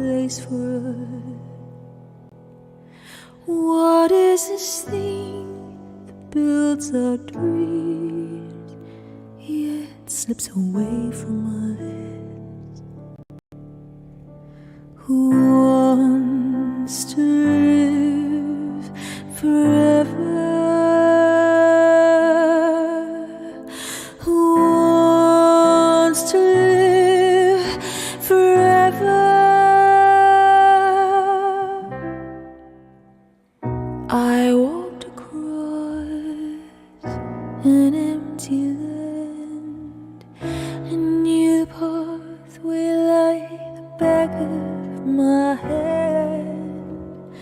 place for us. What is this thing that builds our dreams, yet slips away from us? Who wants to live forever? Who wants to live forever? I walked across an empty land and knew the pathway like the back of my hand.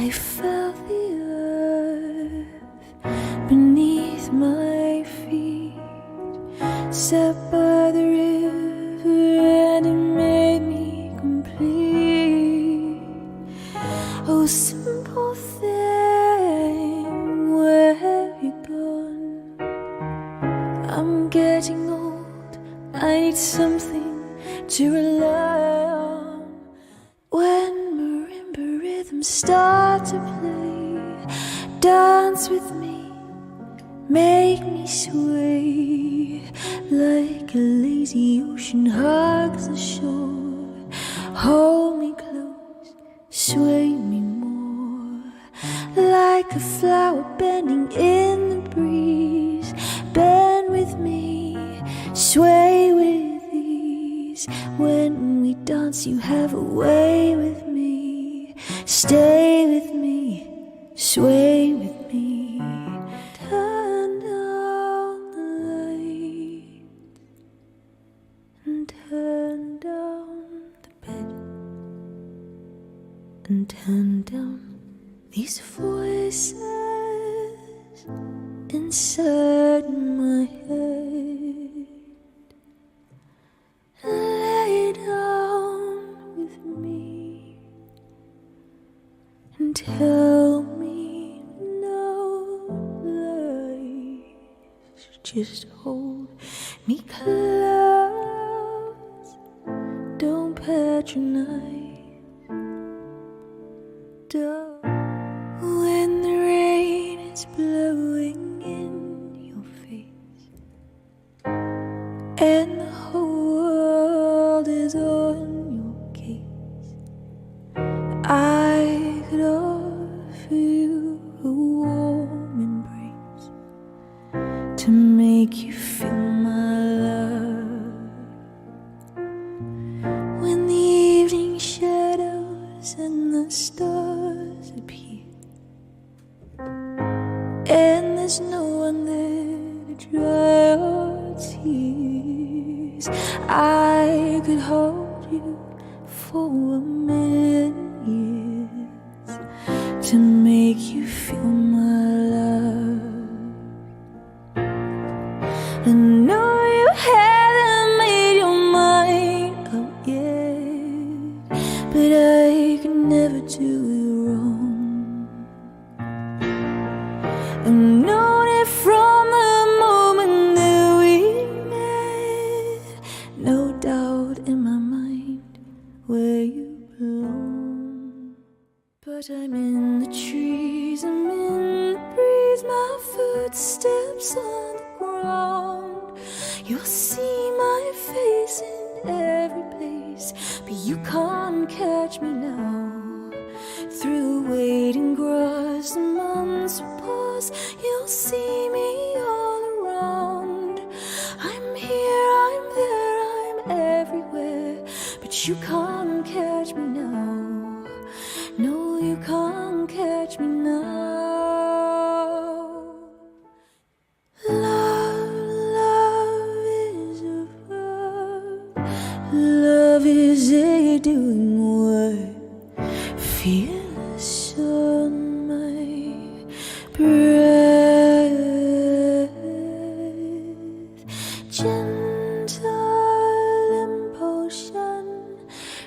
I felt the earth beneath my feet, sat by the river and it made me complete. Oh, simple thing, where have you gone? I'm getting old, I need something to rely on. When marimba rhythms start to play, dance with me, make me sway, like a lazy ocean hugs the shore. Hold me close, sway me more, like a flower bending in the breeze. Bend with me, sway with ease. When we dance, you have a way with me. Stay with me, sway with me. Turn down the light and turn down the bed and turn down these voices inside my head. Lay down with me and tell me no lies. Just hold me close, don't patronize. Don't. When the rain is blowing in your face and the whole world is on your case, I could offer you a warm embrace to make you feel my love. When the evening shadows and the stars appear and there's no one there to dry your tears, I could hold you for a million years to make you feel my love. I know you haven't made your mind up yet, but I could never do you wrong. I've known it from the moment that we met. No doubt in my mind where you belong. But I'm in the trees, I'm in the breeze, my footsteps on the ground. You'll see my face in every place, but you can't catch me now. Through the waiting grass, the months will pass, you'll see me all around. I'm here, I'm there, I'm everywhere, but you can't catch me now. No, you can't catch me now. Love, love is a verb. Love is a doing word. Fearless on my breath. Gentle impulsion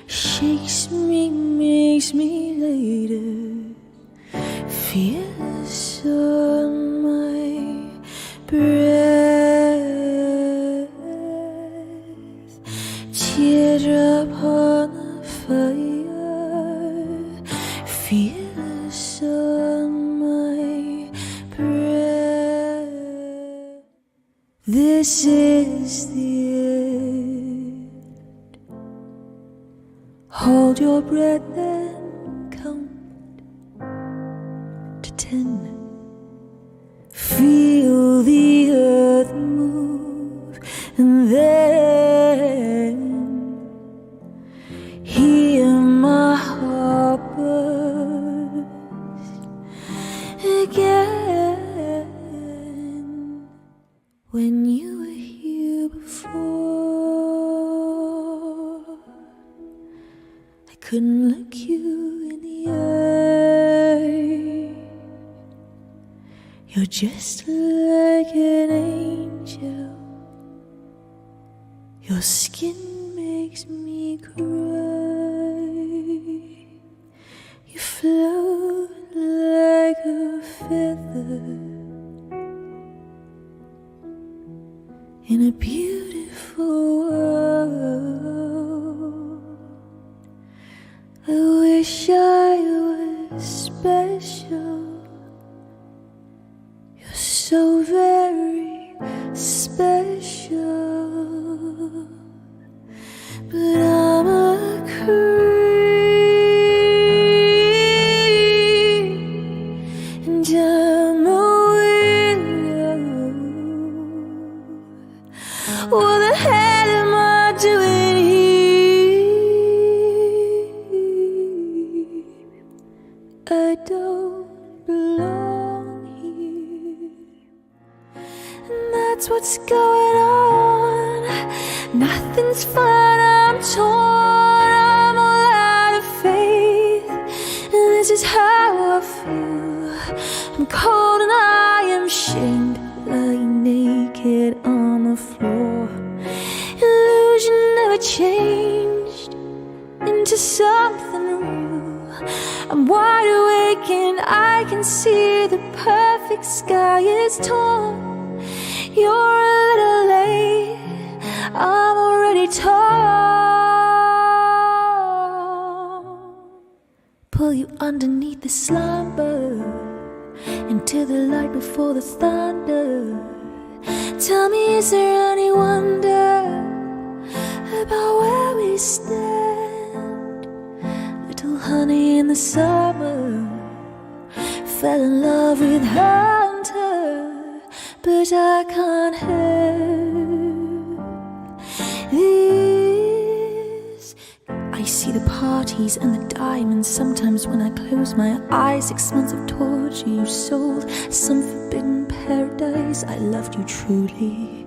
shakes me, makes me later. Fearless on my breath. Teardrop on the fire. feel the sun, my breath. This is the end. Hold your breath and count to 10. Feel the earth move, and then hear my heart burst again. When you were here before, I couldn't look you in the eye. You're just like an angel. Your skin makes me cry. You float like a feather in a beautiful world. I wish I was special. You're so very special, but I'm a creep and I'm a weirdo. What the hell am I doing here? I don't belong here, and that's what's going on. Nothing's fun, I'm torn, I'm all out of faith, and this is how I feel. I'm cold and I am shamed, lying naked on the floor. Illusion never changed into something real. I'm wide awake and I can see the perfect sky is torn. You're a little late, I'm already torn. Pull you underneath the slumber, into the light before the thunder. Tell me, is there any wonder about where we stand? Little honey in the summer fell in love with Hunter, but I can't help this. I see the parties and the diamonds sometimes when I close my eyes. 6 months of torture you sold, some forbidden paradise. I loved you truly.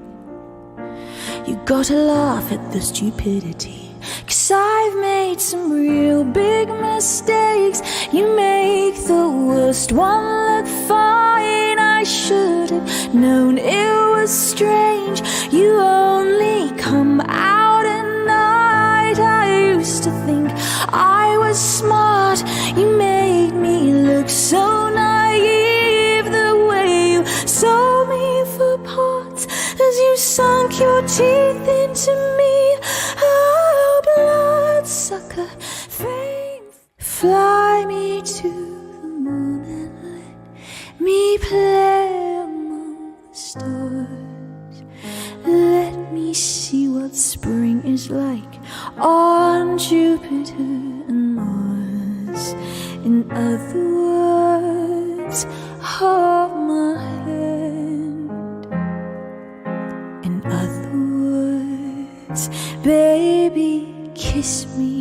You gotta laugh at the stupidity, 'cause I've made some real big mistakes. You make the worst one look fine. I should have known it was strange. You only come out at night. I used to think I was smart. You made me look so naive. The way you sold me for parts as you sunk your teeth into me. Oh, bloodsucker, fame. Fly me to the moon and let me play among the stars. Let me see what spring is like on Jupiter and Mars. In other words, hold my hand. In other words, baby, kiss me.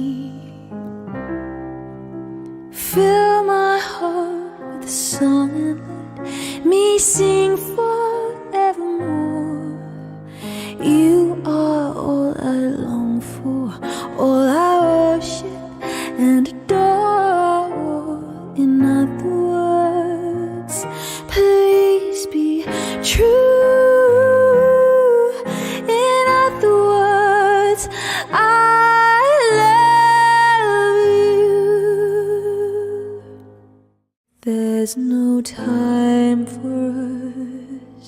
Fill my heart with a song and let me sing forevermore. You are all I long for, all I worship and adore. In other words, please be true. In other words, I love you. There's no time for us.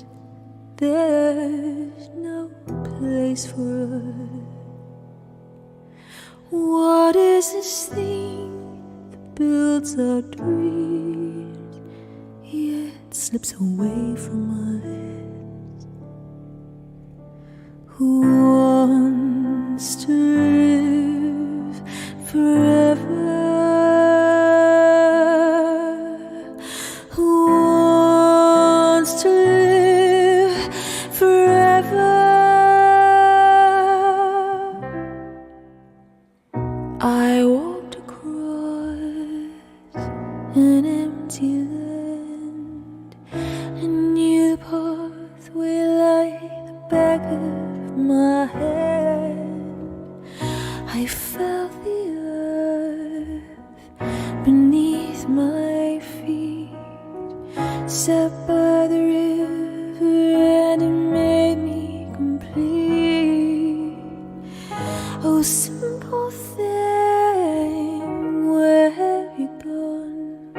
There's no place for us. What is this thing that builds our dreams, yet slips away from our lips. Who wants to live forever? Who wants to live forever? I walked across an empty land and knew the pathway like the back of my hand. I felt the earth beneath my feet, sat by the river and it made me complete. Oh, simple thing, where have you gone?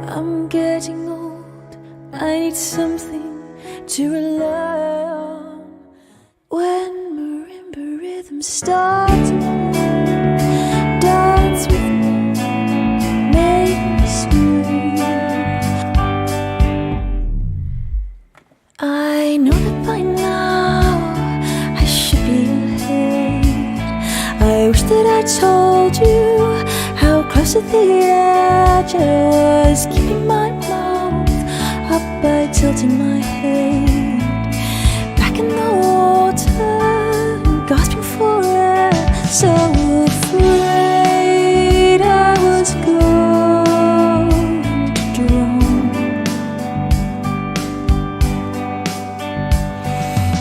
I'm getting old, I need something to rely on. When marimba rhythm starts, dance with me, make me scream. I know that by now I should be ahead. I wish that I told you how close to the edge I was, keeping my mouth up by tilting my head back in the water, gasping for air, so afraid I was going to drown.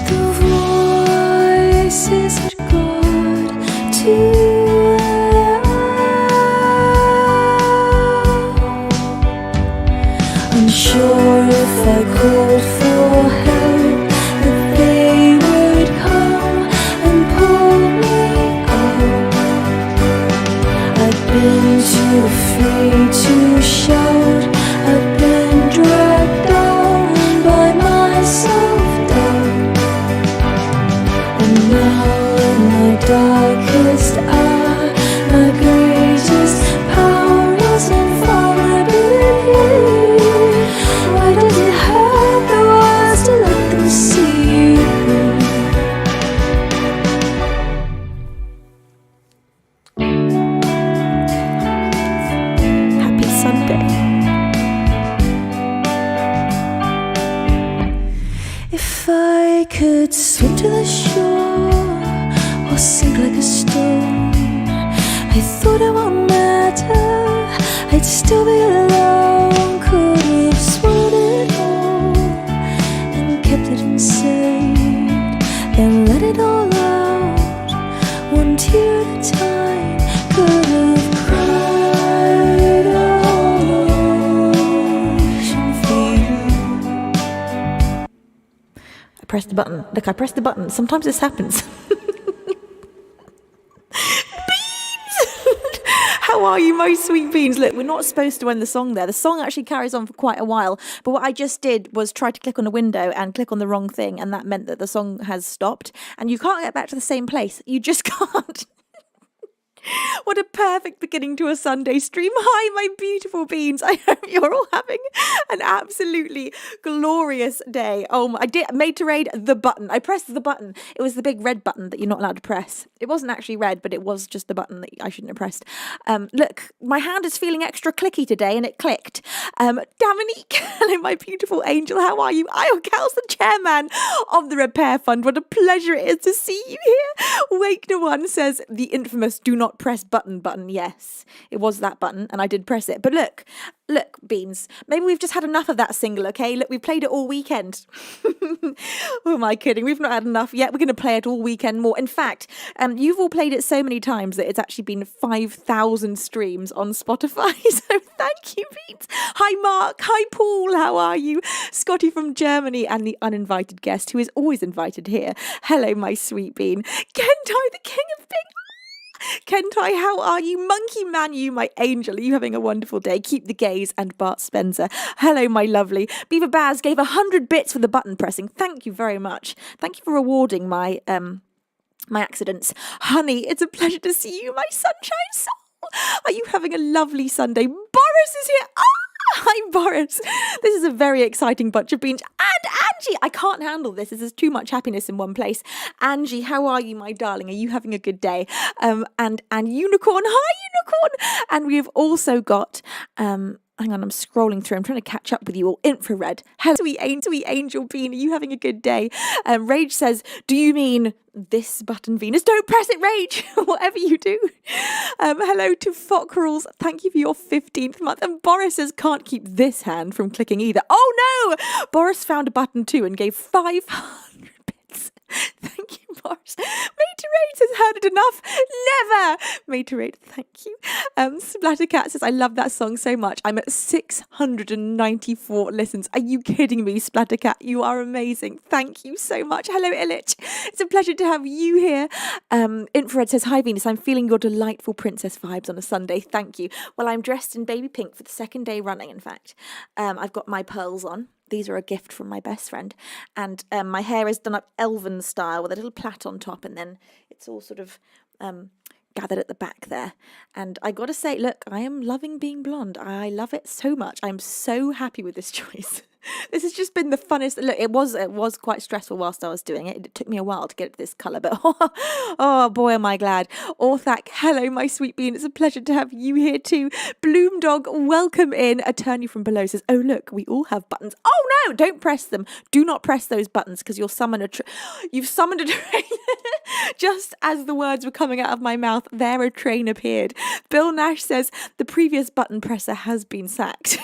The voices had got too loud. Unsure if I called for help, that they would come and pull me out. I've been too afraid to shout, I've been dragged down by my self-doubt. And now in my darkest hour, my greatest power is invulnerability. Why does it hurt the words to let them see you? Happy Sunday. If I could swim to the shore or sink like a stone, I thought it won't matter, I'd still be alone. Could have swallowed it all and kept it inside, then let it all out, one tear at a time. Could have cried a whole ocean for you. I pressed the button. Look, I pressed the button. Sometimes this happens. How are you, my sweet beans? Look, we're not supposed to end the song there. The song actually carries on for quite a while, but what I just did was try to click on a window and click on the wrong thing, and that meant that the song has stopped, and you can't get back to the same place. You just can't. What a perfect beginning to a Sunday stream. Hi, my beautiful beans. I hope you're all having an absolutely glorious day. Oh, I made to raid the button. I pressed the button. It was the big red button that you're not allowed to press. It wasn't actually red, but it was just the button that I shouldn't have pressed. Look, my hand is feeling extra clicky today, and it clicked. Dominique, hello, my beautiful angel. How are you? Cal's the chairman of the Repair Fund. What a pleasure it is to see you here. Wakener One says the infamous do not press button. Yes, it was that button, and I did press it. But look, beans, maybe we've just had enough of that single, okay? Look, we played it all weekend. Who am I kidding? We've not had enough yet. We're going to play it all weekend more. In fact, you've all played it so many times that it's actually been 5,000 streams on Spotify. So thank you, beans. Hi, Mark. Hi, Paul. How are you? Scotty from Germany and the uninvited guest who is always invited here. Hello, my sweet bean. Kentai, the king of big... Kentai, how are you? Monkey Man, you, my angel. Are you having a wonderful day? Keep the gaze. And Bart Spencer. Hello, my lovely. Beaver Baz gave 100 bits for the button pressing. Thank you very much. Thank you for rewarding my accidents. Honey, it's a pleasure to see you, my sunshine soul. Are you having a lovely Sunday? Boris is here. Hi, Boris. This is a very exciting bunch of beans. And Angie, I can't handle this. This is too much happiness in one place. Angie, how are you, my darling? Are you having a good day? And Unicorn, hi, Unicorn. And we have also got... hang on, I'm scrolling through. I'm trying to catch up with you all. Infrared. Hello, sweet angel bean. Are you having a good day? Rage says, do you mean this button, Venus? Don't press it, Rage. Whatever you do. Hello to Fockerels. Thank you for your 15th month. And Boris says, can't keep this hand from clicking either. Oh no! Boris found a button too and gave 500 bits. Thank you, Boris. Materate has heard it enough. Never. Materate, thank you. Splattercat says, I love that song so much. I'm at 694 listens. Are you kidding me, Splattercat? You are amazing. Thank you so much. Hello, Illich. It's a pleasure to have you here. Infrared says, hi, Venus. I'm feeling your delightful princess vibes on a Sunday. Thank you. Well, I'm dressed in baby pink for the second day running, in fact. I've got my pearls on. These are a gift from my best friend. And my hair is done up elven style with a little plait on top. And then it's all sort of gathered at the back there. And I got to say, look, I am loving being blonde. I love it so much. I'm so happy with this choice. This has just been the funnest. Look, it was quite stressful whilst I was doing it. It took me a while to get to this colour, but oh boy, am I glad. Orthak, hello, my sweet bean. It's a pleasure to have you here too. Bloom Dog, welcome in. Attorney from below says, oh look, we all have buttons. Oh no, don't press them. Do not press those buttons because you'll summon you've summoned a train. Just as the words were coming out of my mouth, there a train appeared. Bill Nash says, the previous button presser has been sacked.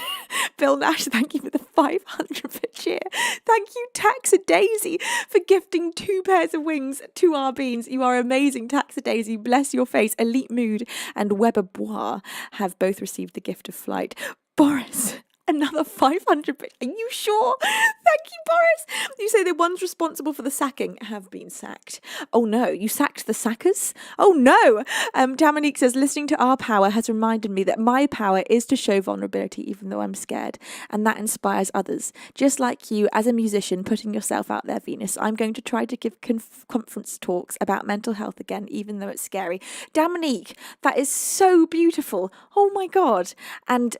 Bill Nash, thank you for the 500 per cheer. Thank you, Taxa-Daisy, for gifting 2 pairs of wings to our beans. You are amazing, Taxa-Daisy. Bless your face. Elite Mood and Weber Bois have both received the gift of flight. Boris, another 500. Are you sure? Thank you, Boris. You say the ones responsible for the sacking have been sacked. Oh no, you sacked the sackers? Oh no. Dominique says, listening to our power has reminded me that my power is to show vulnerability even though I'm scared. And that inspires others. Just like you, as a musician, putting yourself out there, Venus, I'm going to try to give conference talks about mental health again, even though it's scary. Dominique, that is so beautiful. Oh my God. And,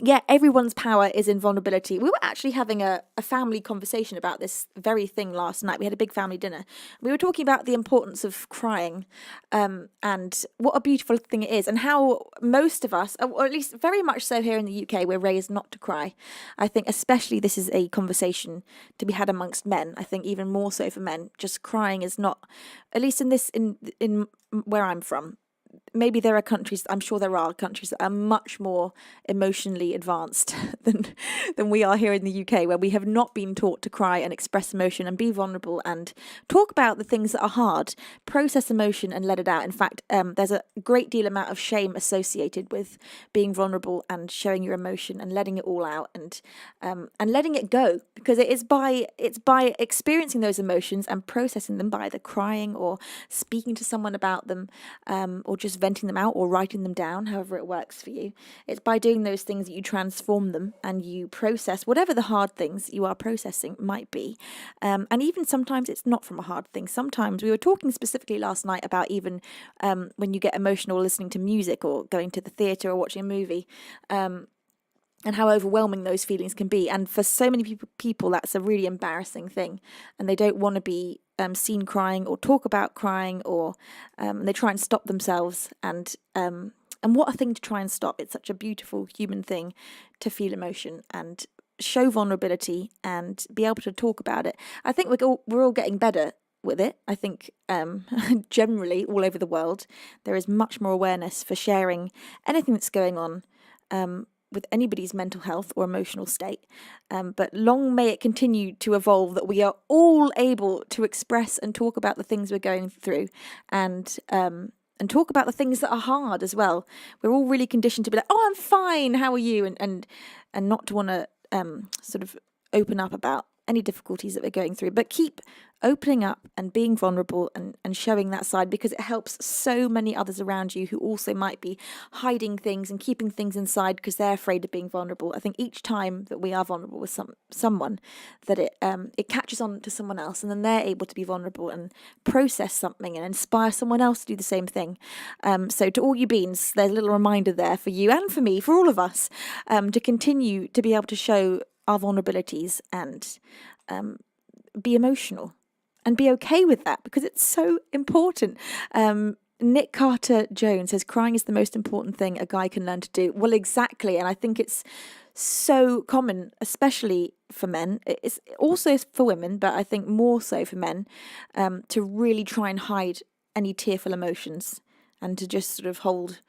yeah, everyone's power is in vulnerability. We were actually having a family conversation about this very thing last night. We had a big family dinner. We were talking about the importance of crying and what a beautiful thing it is and how most of us, or at least very much so here in the UK, we're raised not to cry. I think especially this is a conversation to be had amongst men. I think even more so for men. Just crying is not, at least in where I'm from. Maybe there are countries, I'm sure there are countries that are much more emotionally advanced than we are here in the UK, where we have not been taught to cry and express emotion and be vulnerable and talk about the things that are hard, process emotion and let it out. In fact, there's a great deal amount of shame associated with being vulnerable and showing your emotion and letting it all out and letting it go, because it's by experiencing those emotions and processing them by the crying or speaking to someone about them, or just venting them out or writing them down, however it works for you. It's by doing those things that you transform them and you process whatever the hard things you are processing might be. And even sometimes it's not from a hard thing. Sometimes we were talking specifically last night about even when you get emotional listening to music or going to the theatre or watching a movie. And how overwhelming those feelings can be. And for so many people, that's a really embarrassing thing. And they don't want to be seen crying or talk about crying, or they try and stop themselves. And what a thing to try and stop. It's such a beautiful human thing to feel emotion and show vulnerability and be able to talk about it. I think we're all getting better with it. I think generally all over the world, there is much more awareness for sharing anything that's going on with anybody's mental health or emotional state. But long may it continue to evolve that we are all able to express and talk about the things we're going through and talk about the things that are hard as well. We're all really conditioned to be like, oh, I'm fine, how are you? And not to want to sort of open up about any difficulties that we're going through, but keep opening up and being vulnerable and showing that side, because it helps so many others around you who also might be hiding things and keeping things inside because they're afraid of being vulnerable. I think each time that we are vulnerable with someone, that it catches on to someone else, and then they're able to be vulnerable and process something and inspire someone else to do the same thing. So to all you beans, there's a little reminder there for you and for me, for all of us, to continue to be able to show our vulnerabilities and be emotional and be okay with that, because it's so important. Nick Carter-Jones says crying is the most important thing a guy can learn to do. Well, exactly. And I think it's so common, especially for men. It's also for women, but I think more so for men, to really try and hide any tearful emotions and to just sort of hold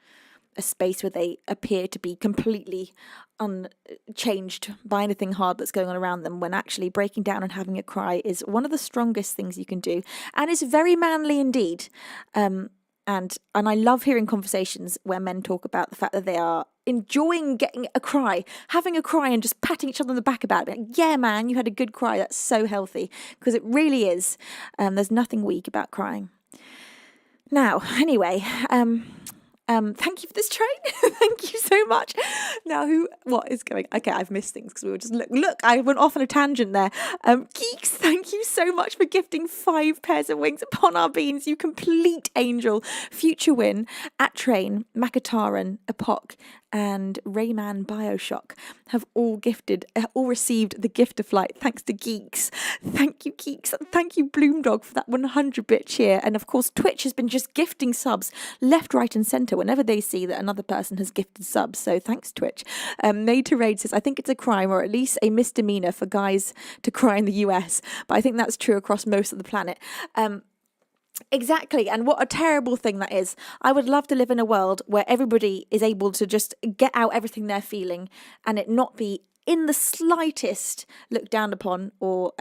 a space where they appear to be completely unchanged by anything hard that's going on around them, when actually breaking down and having a cry is one of the strongest things you can do, and is very manly indeed. And I love hearing conversations where men talk about the fact that they are enjoying getting a cry, having a cry and just patting each other on the back about it. Like, yeah, man, you had a good cry. That's so healthy, because it really is. There's nothing weak about crying. Now, anyway, thank you for this train. Thank you so much. Now, what is going? Okay, I've missed things because we were just look. I went off on a tangent there. Geeks, thank you so much for gifting 5 pairs of wings upon our beans. You complete angel. Future Win, At Train, Macataran, Epoch, and Rayman Bioshock have all received the gift of flight thanks to Geeks. Thank you, Geeks. Thank you, Bloomdog, for that 100-bit cheer. And of course, Twitch has been just gifting subs left, right, and centre whenever they see that another person has gifted subs. So thanks, Twitch. Made to Raid says, I think it's a crime, or at least a misdemeanor, for guys to cry in the US. But I think that's true across most of the planet. Exactly, and what a terrible thing that is. I would love to live in a world where everybody is able to just get out everything they're feeling and it not be in the slightest looked down upon or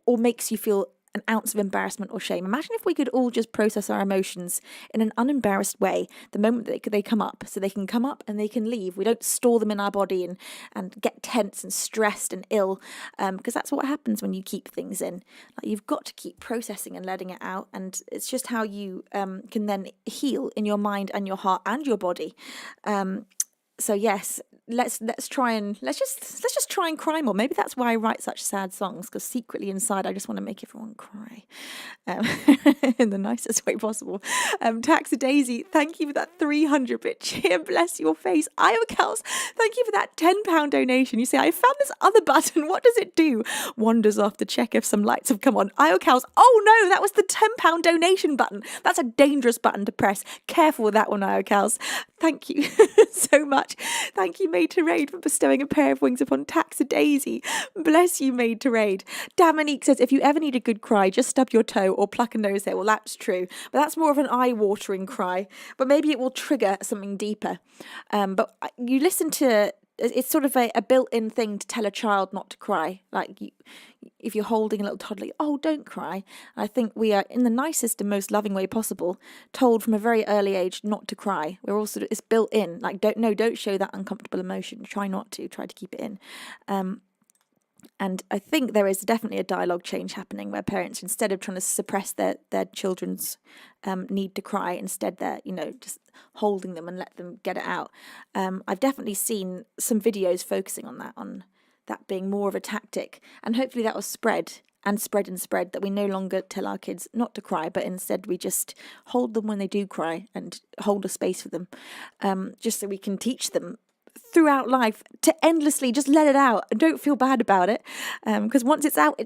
makes you feel an ounce of embarrassment or shame. Imagine if we could all just process our emotions in an unembarrassed way the moment that they come up, so they can come up and they can leave. We don't store them in our body and get tense and stressed and ill, because that's what happens when you keep things in. Like, you've got to keep processing and letting it out, and it's just how you can then heal in your mind and your heart and your body. So yes, let's just try and cry more. Maybe that's why I write such sad songs, because secretly inside I just want to make everyone cry, in the nicest way possible. Taxa Daisy, thank you for that 300-bit cheer. Bless your face. Iowa Kels, thank you for that £10 donation. You say, I found this other button. What does it do? Wanders off to check if some lights have come on. Iowa Kels, oh no, that was the £10 donation button. That's a dangerous button to press. Careful with that one, Iowa Kels. Thank you so much. Thank you, Made to Raid, for bestowing a pair of wings upon Taxa Daisy. Bless you, Made to Raid. Dominique says, if you ever need a good cry, just stub your toe or pluck a nose hair. Well, that's true, but that's more of an eye-watering cry. But maybe it will trigger something deeper. But you listen to, it's sort of a built-in thing to tell a child not to cry. Like, if you're holding a little toddler, oh, don't cry. I think we are, in the nicest and most loving way possible, told from a very early age not to cry. We're also, it's built in. Like, don't show that uncomfortable emotion. Try not to. Try to keep it in. And I think there is definitely a dialogue change happening where parents, instead of trying to suppress their children's need to cry, instead they're, just holding them and let them get it out. I've definitely seen some videos focusing on that being more of a tactic, and hopefully that will spread, that we no longer tell our kids not to cry, but instead we just hold them when they do cry and hold a space for them, just so we can teach them throughout life to endlessly just let it out and don't feel bad about it, because once it's out,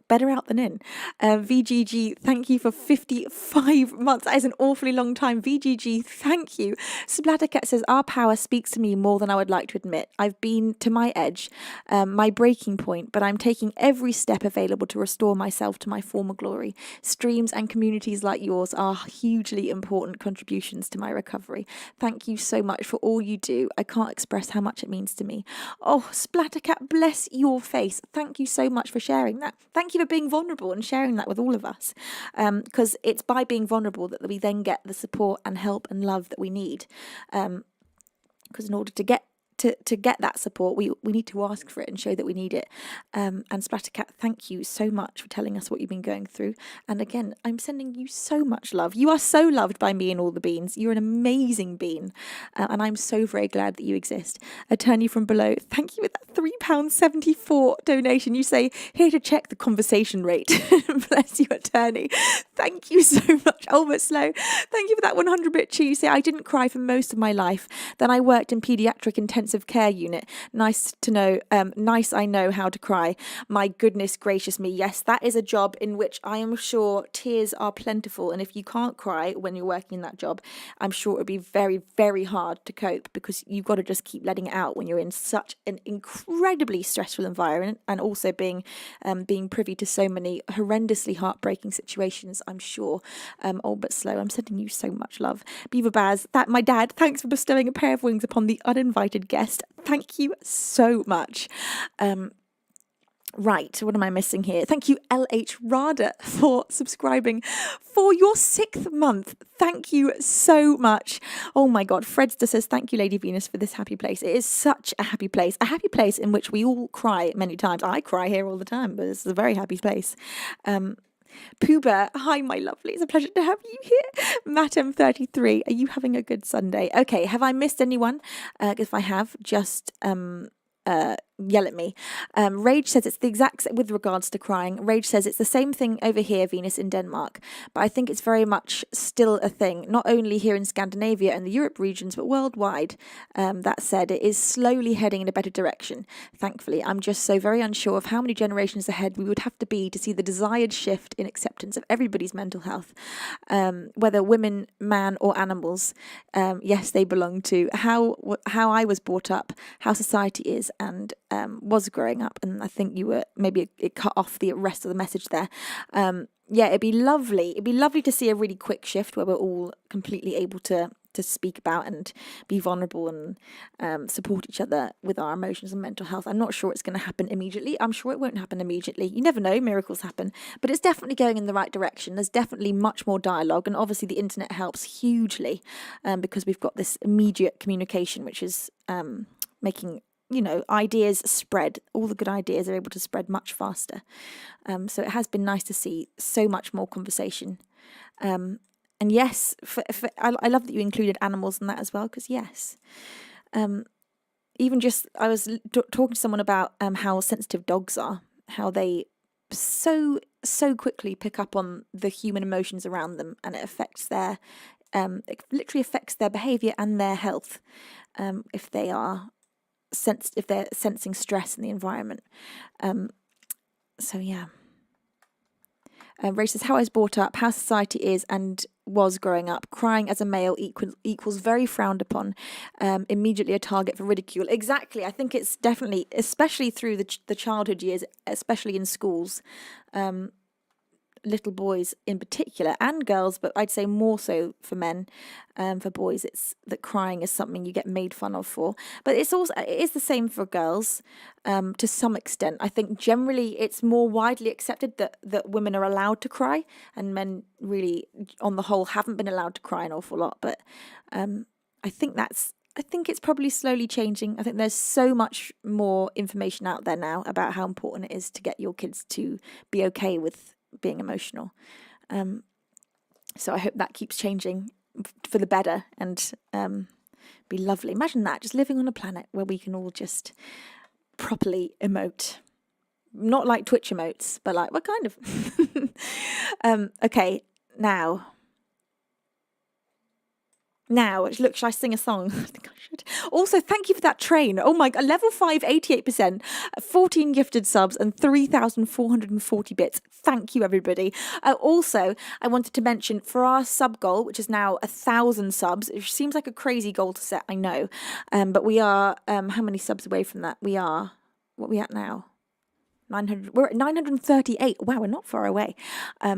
better out than in. VGG, thank you for 55 months. That is an awfully long time. VGG, thank you. Splattercat says, our power speaks to me more than I would like to admit. I've been to my edge, my breaking point, but I'm taking every step available to restore myself to my former glory. Streams and communities like yours are hugely important contributions to my recovery. Thank you so much for all you do. I can't express how much it means to me. Oh, Splattercat, bless your face. Thank you so much for sharing that. Thank you for being vulnerable and sharing that with all of us, because it's by being vulnerable that we then get the support and help and love that we need, because in order to get to get that support, we need to ask for it and show that we need it. And Splattercat, thank you so much for telling us what you've been going through. And again, I'm sending you so much love. You are so loved by me and all the beans. You're an amazing bean. And I'm so very glad that you exist. Attorney from below, thank you for that £3.74 donation. You say, here to check the conversation rate. Bless you, Attorney. Thank you so much. Albert Slow, thank you for that 100-bit cheese. You say, I didn't cry for most of my life. Then I worked in paediatric intensive care unit. Nice to know. Nice I know how to cry. My goodness gracious me. Yes, that is a job in which I am sure tears are plentiful. And if you can't cry when you're working in that job, I'm sure it would be very, very hard to cope, because you've got to just keep letting it out when you're in such an incredibly stressful environment, and also being privy to so many horrendously heartbreaking situations, I'm sure. Old but slow, I'm sending you so much love. Beaver Baz, that my dad, thanks for bestowing a pair of wings upon the uninvited guest. Thank you so much. Right, what am I missing here? Thank you, LH Rada, for subscribing for your 6th month. Thank you so much. Oh my God, Fredster says, thank you, Lady Venus, for this happy place. It is such a happy place in which we all cry many times. I cry here all the time, but it's a very happy place. Pooba, hi, my lovely. It's a pleasure to have you here. Matem33, are you having a good Sunday? Okay, have I missed anyone? If I have, just yell at me. Rage says it's the exact with regards to crying. Rage says it's the same thing over here, Venus, in Denmark, but I think it's very much still a thing, not only here in Scandinavia and the Europe regions, but worldwide. That said, it is slowly heading in a better direction. Thankfully, I'm just so very unsure of how many generations ahead we would have to be to see the desired shift in acceptance of everybody's mental health, whether women, man, or animals. Yes, they belong to how I was brought up, how society is, and was growing up. And I think you were, maybe it cut off the rest of the message there. Yeah, it'd be lovely to see a really quick shift where we're all completely able to speak about and be vulnerable and support each other with our emotions and mental health. I'm not sure it's going to happen immediately. I'm sure it won't happen immediately. You never know, miracles happen, but it's definitely going in the right direction. There's definitely much more dialogue, and obviously the internet helps hugely, because we've got this immediate communication, which is making ideas spread. All the good ideas are able to spread much faster. So it has been nice to see so much more conversation. And yes, I love that you included animals in that as well, because yes. Even just, I was talking to someone about how sensitive dogs are, how they so quickly pick up on the human emotions around them, and it affects it literally affects their behaviour and their health, if they're sensing stress in the environment. So yeah. Ray says, how I was brought up, how society is and was growing up. Crying as a male equals very frowned upon, immediately a target for ridicule. Exactly. I think it's definitely, especially through the childhood years, especially in schools, little boys in particular, and girls, but I'd say more so for men. For boys, it's that crying is something you get made fun of for, but it is the same for girls, to some extent. I think generally it's more widely accepted that women are allowed to cry, and men really on the whole haven't been allowed to cry an awful lot. But I think it's probably slowly changing. I think there's so much more information out there now about how important it is to get your kids to be okay with being emotional. So I hope that keeps changing for the better, and be lovely. Imagine that, just living on a planet where we can all just properly emote. Not like Twitch emotes, but like, what kind of? Okay, now, look, should I sing a song? I think I should. Also, thank you for that train. Oh my God, level 5, 88%, 14 gifted subs and 3,440 bits. Thank you, everybody. Also, I wanted to mention for our sub goal, which is now 1,000 subs, it seems like a crazy goal to set, I know. But we are, how many subs away from that? What are we at now? 900. We're at 938. Wow, we're not far away.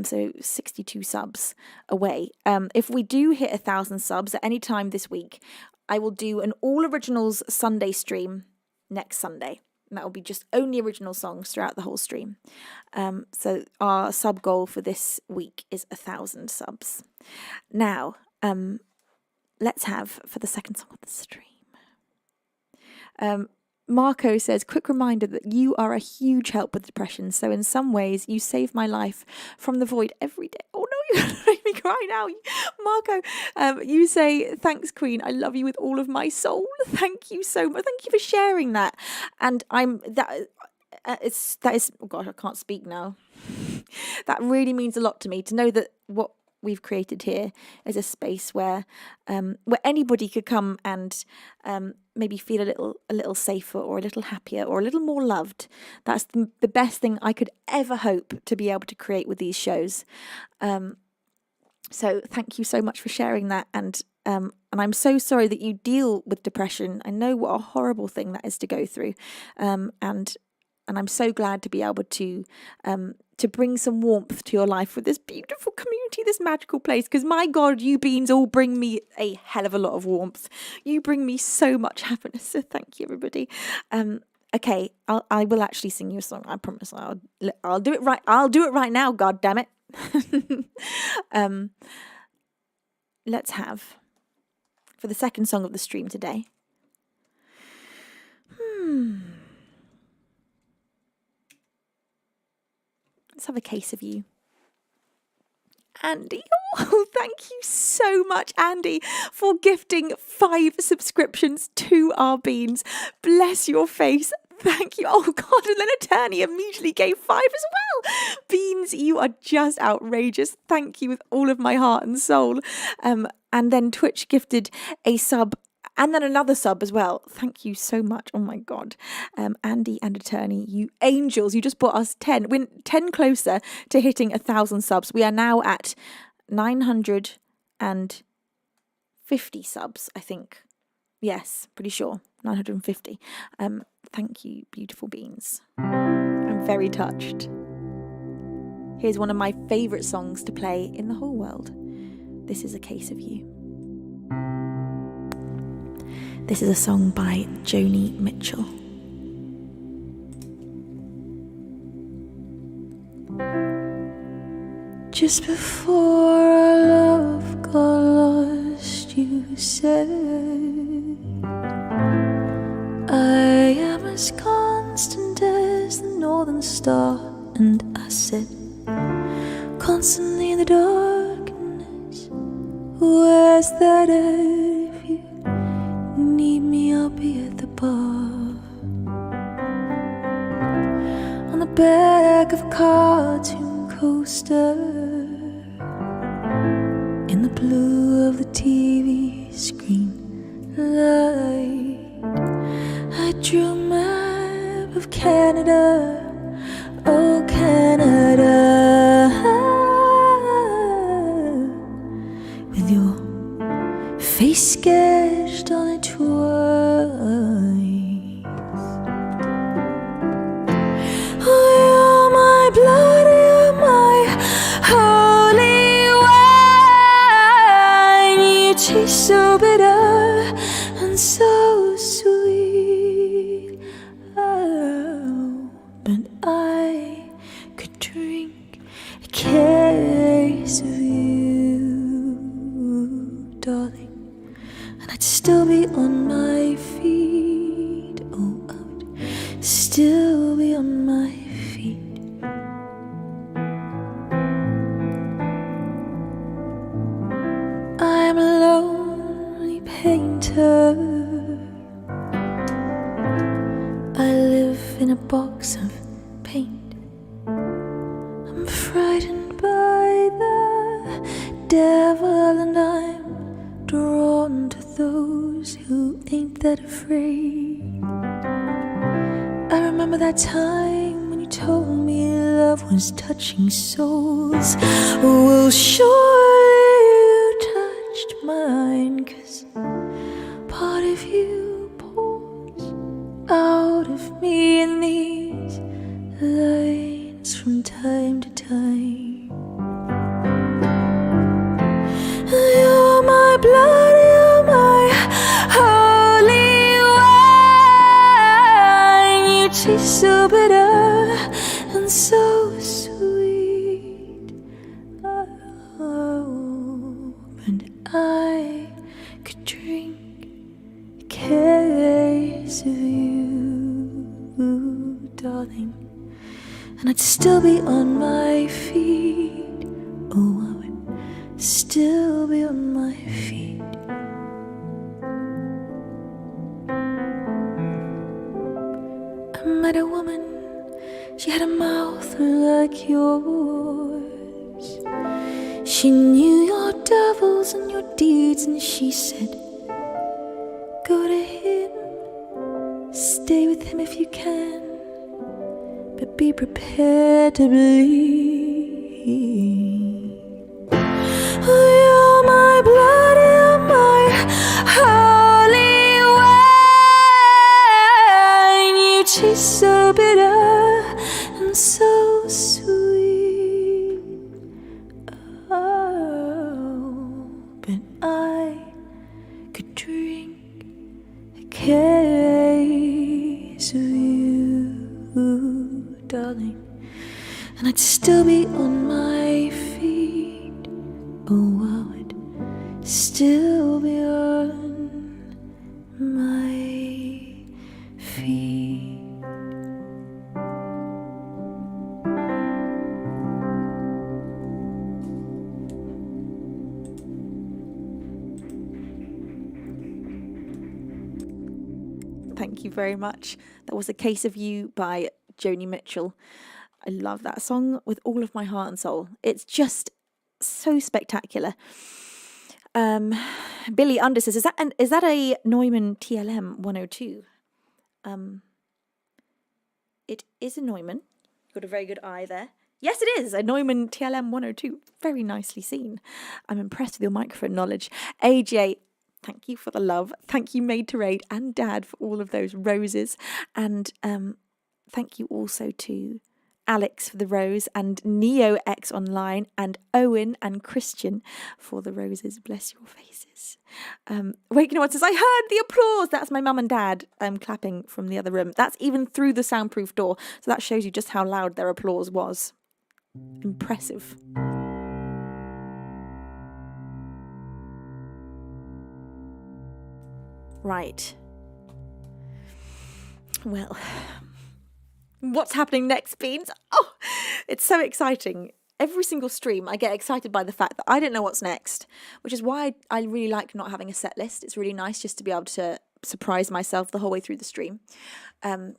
So 62 subs away. If we do hit 1,000 subs at any time this week, I will do an all originals Sunday stream next Sunday. And that will be just only original songs throughout the whole stream. So our sub goal for this week is 1,000 subs. Now, let's have for the second song of the stream. Marco says, quick reminder that you are a huge help with depression. So in some ways, you save my life from the void every day. Oh no, you're going to make me cry now. Marco, you say, thanks, Queen. I love you with all of my soul. Thank you so much. Thank you for sharing that. And that is, oh gosh, I can't speak now. That really means a lot to me to know that what we've created here is a space where anybody could come and maybe feel a little safer or a little happier or a little more loved. That's the best thing I could ever hope to be able to create with these shows. So thank you so much for sharing that, and I'm so sorry that you deal with depression. I know what a horrible thing that is to go through, and I'm so glad to be able to bring some warmth to your life with this beautiful community, this magical place. Because my God, you beans all bring me a hell of a lot of warmth. You bring me so much happiness. So thank you, everybody. Okay, I will actually sing you a song. I promise. I'll do it right. I'll do it right now. God damn it. Let's have, for the second song of the stream today. Let's have a case of you. Andy, oh, thank you so much, Andy, for gifting 5 subscriptions to our beans. Bless your face. Thank you. Oh God, and then Attorney immediately gave 5 as well. Beans, you are just outrageous. Thank you with all of my heart and soul. And then Twitch gifted a sub and then another sub as well. Thank you so much. Oh my God. Andy and Attorney, you angels, you just brought us 10. We're 10 closer to hitting 1,000 subs. We are now at 950 subs, I think. Yes, pretty sure. 950. Thank you, beautiful beans. I'm very touched. Here's one of my favourite songs to play in the whole world. This is A Case of You. This is a song by Joni Mitchell. Just before our love got lost, you said, I am as constant as the northern star. And I said, constantly in the darkness, where's that if you need me, I'll be at the bar. On the back of a cartoon coaster, in the blue of the TV screen light, I drew a map of Canada. Oh, Canada, with your face sketched on it twice. Oh, you're my blood, you're my holy wine. You taste so bitter and so sweet. Oh, but I could drink a case of you, darling, and I'd still be on my feet. Oh, I would still be on my feet. I'm a lonely painter. I live in a box of paint. I'm frightened by the devil, and I'm drawn to those who ain't that afraid. I remember that time when you told me love was touching souls. Well, surely you touched mine, 'cause part of you pours out of me in these lines from time to time. You're my blood, you're my holy wine. You taste so bitter and so sweet. Oh, and I could drink a case of you, darling, and I'd still be on my feet. Oh, I would still be on my feet. I met a woman, she had a mouth like yours. She knew your devils and your deeds, and she said, go to him, stay with him if you can, but be prepared to bleed. Oh, you're my blood, you're my holy wine. You taste so bitter and so sweet. Oh, but I could drink a case of you, darling, and I'd still be on my feet. Oh, I would still be on my feet. Thank you very much. That was A Case of You by Joni Mitchell. I love that song with all of my heart and soul. It's just so spectacular. Billy Under says, is that a Neumann TLM 102? It is a Neumann. Got a very good eye there. Yes, it is a Neumann TLM 102. Very nicely seen. I'm impressed with your microphone knowledge. AJ, thank you for the love. Thank you, Maid to Raid and Dad, for all of those roses. And thank you also to Alex for the rose, and NeoX Online, and Owen and Christian for the roses. Bless your faces. Waking Up says, I heard the applause. That's my mum and dad clapping from the other room. That's even through the soundproof door. So that shows you just how loud their applause was. Impressive. Right. Well, what's happening next, Beans? Oh, it's so exciting. Every single stream, I get excited by the fact that I don't know what's next, which is why I really like not having a set list. It's really nice just to be able to surprise myself the whole way through the stream. And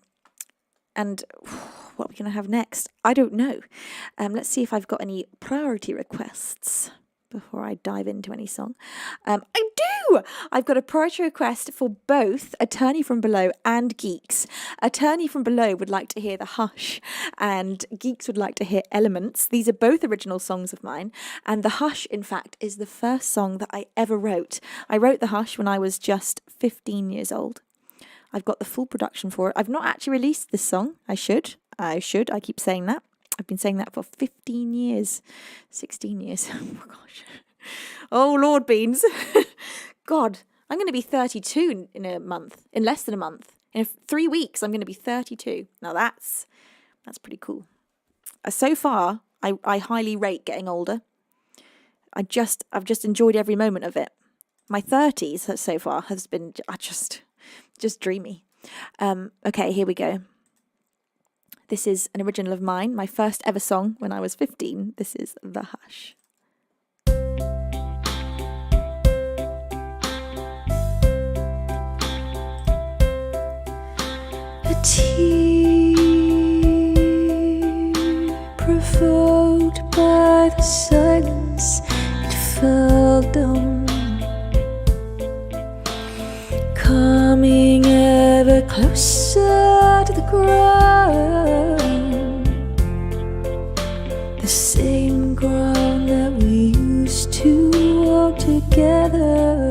what we're going to have next, I don't know. Let's see if I've got any priority requests before I dive into any song. I do! I've got a priority request for both Attorney from Below and Geeks. Attorney from Below would like to hear The Hush, and Geeks would like to hear Elements. These are both original songs of mine, and The Hush, in fact, is the first song that I ever wrote. I wrote The Hush when I was just 15 years old. I've got the full production for it. I've not actually released this song. I should. I keep saying that. I've been saying that for 15 years, 16 years. Oh, my gosh. Oh, Lord Beans. God, I'm going to be 32 in a month, in less than a month. In 3 weeks, I'm going to be 32. Now, that's pretty cool. So far, I highly rate getting older. I've just enjoyed every moment of it. My 30s so far has been just dreamy. Okay, here we go. This is an original of mine, my first ever song when I was 15. This is The Hush. A tear provoked by the silence, it fell down, coming ever closer to the ground, the same ground that we used to walk together.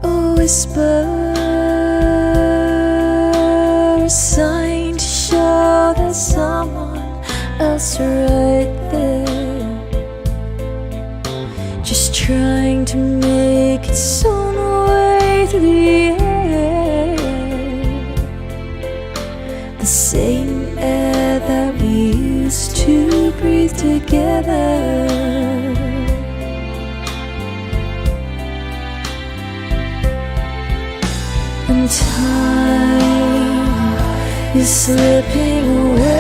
A whisper, a sign to show there's someone else right there, just trying to make its own way through the air, the same air that we used to breathe together. is slipping away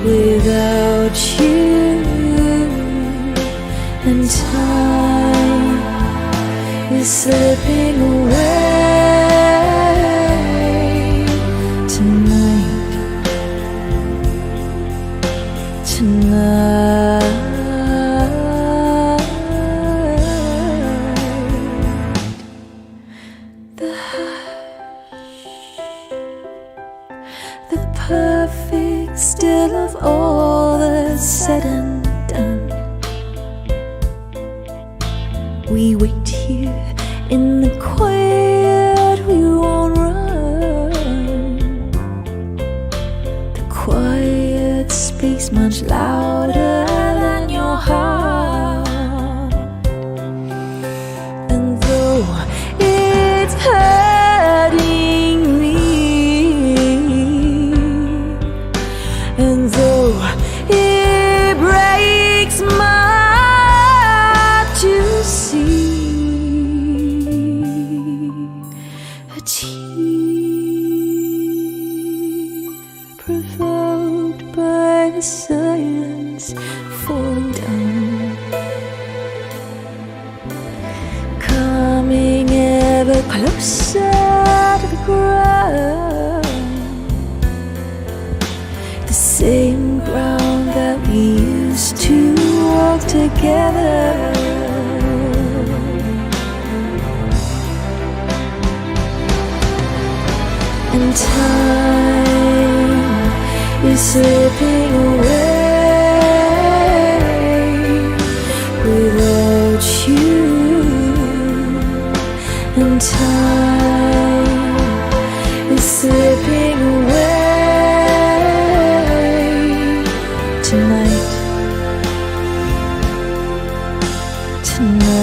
without you, and time is slipping away tonight, tonight. The perfect still of all that's said and done. We wait here in the quiet, we won't run. The quiet speaks much louder than your heart. And though it's hurting me, and though it breaks my heart to see a tear provoked by the silence falling down, coming ever closer to the ground, the same ground that we used to walk together. And time is slipping away without you, and time is slipping away tonight, tonight.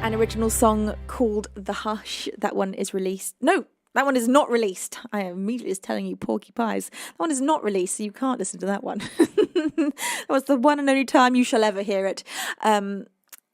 An original song called The Hush. That one is released. No, that one is not released. I immediately was telling you Porky Pies. That one is not released, so you can't listen to that one. That was the one and only time you shall ever hear it.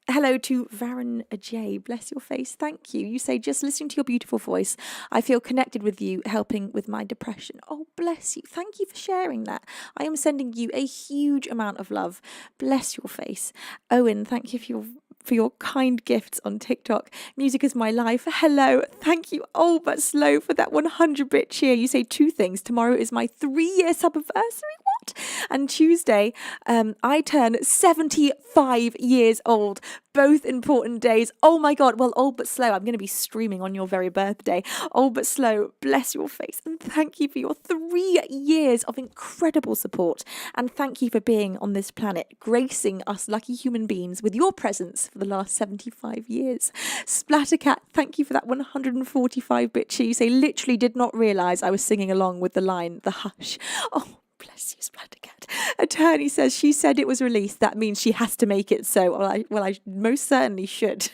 Hello to Varen J. Bless your face. Thank you. You say, just listening to your beautiful voice, I feel connected with you, helping with my depression. Oh, bless you. Thank you for sharing that. I am sending you a huge amount of love. Bless your face. Owen, thank you for your kind gifts on TikTok. Music is my life. Hello. Thank you, Old But Slow, for that 100-bit cheer. You say two things. Tomorrow is my 3-year sub-anniversary. What? And Tuesday, I turn 75 years old. Both important days. Oh my God. Well, Old But Slow, I'm going to be streaming on your very birthday. Old But Slow, bless your face. And thank you for your 3 years of incredible support. And thank you for being on this planet, gracing us lucky human beings with your presence for the last 75 years. Splattercat, thank you for that 145-bit cheer. You say, literally did not realise I was singing along with the line, The Hush. Oh, bless you, Splattercat. Attorney says she said it was released. That means she has to make it so. Well, I most certainly should.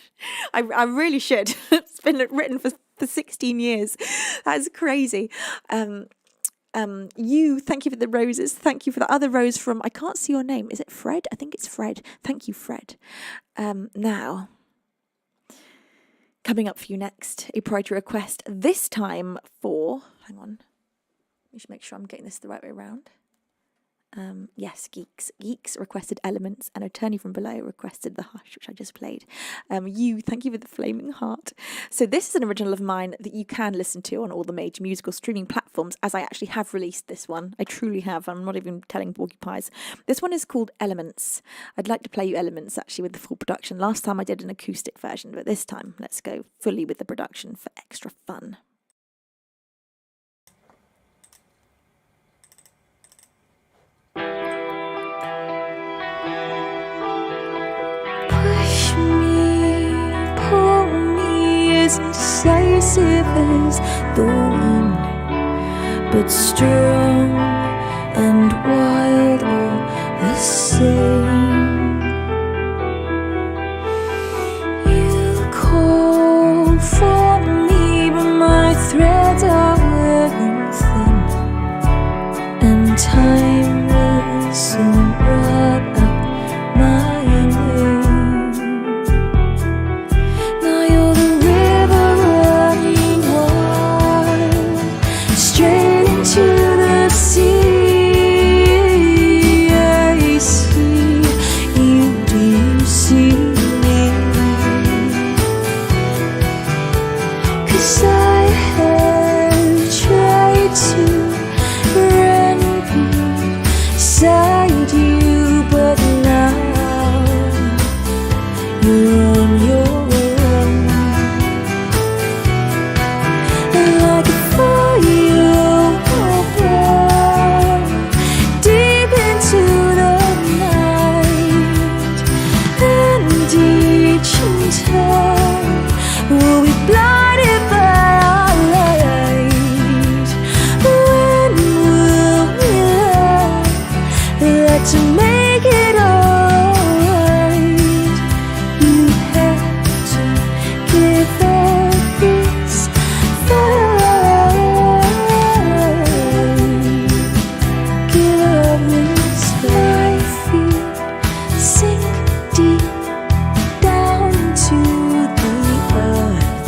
I really should. It's been written for 16 years. That's crazy. You, thank you for the roses. Thank you for the other rose from, I can't see your name. Is it Fred? I think it's Fred. Thank you, Fred. Now, coming up for you next, a priority request, this time for, hang on, let me just make sure I'm getting this the right way around. Yes, Geeks requested Elements, and Attorney from Below requested The Hush, which I just played. Thank you for the flaming heart. So this is an original of mine that you can listen to on all the major musical streaming platforms, as I actually have released this one. I truly have. I'm not even telling Porky Pies. This one is called Elements. I'd like to play you Elements actually with the full production. Last time I did an acoustic version, but this time let's go fully with the production for extra fun. Push me, pull me, as indecisive as the wind, but strong and wild all the same. You call for me, but my threads are wearing thin, and time you're on your own. Like a fire burn deep into the night, and each time we'll be blinded by our light. When will we learn to make it alright? You have to give up this fight. Give up this fight. Feet sink deep down to the earth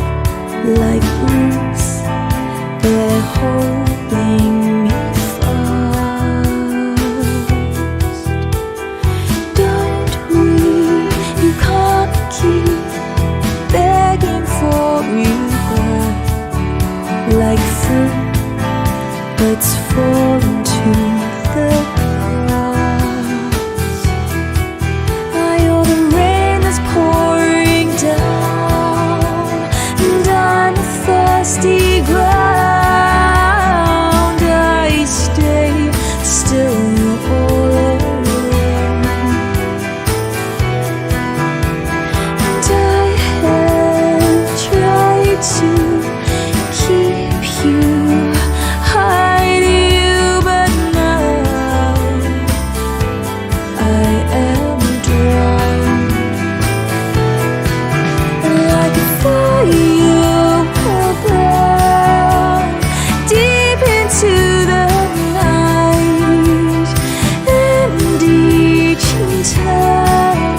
like roots. They're holding me fast. Don't weep, you can't keep begging for rebirth. Like fruit that's fallen to the grass. I hear the rain that's pouring down, and I'm a thirsty ground. I stay still all alone, and I have tried to keep you, hide you, but now I am drowned. Like a fire burn deep into the night, and each time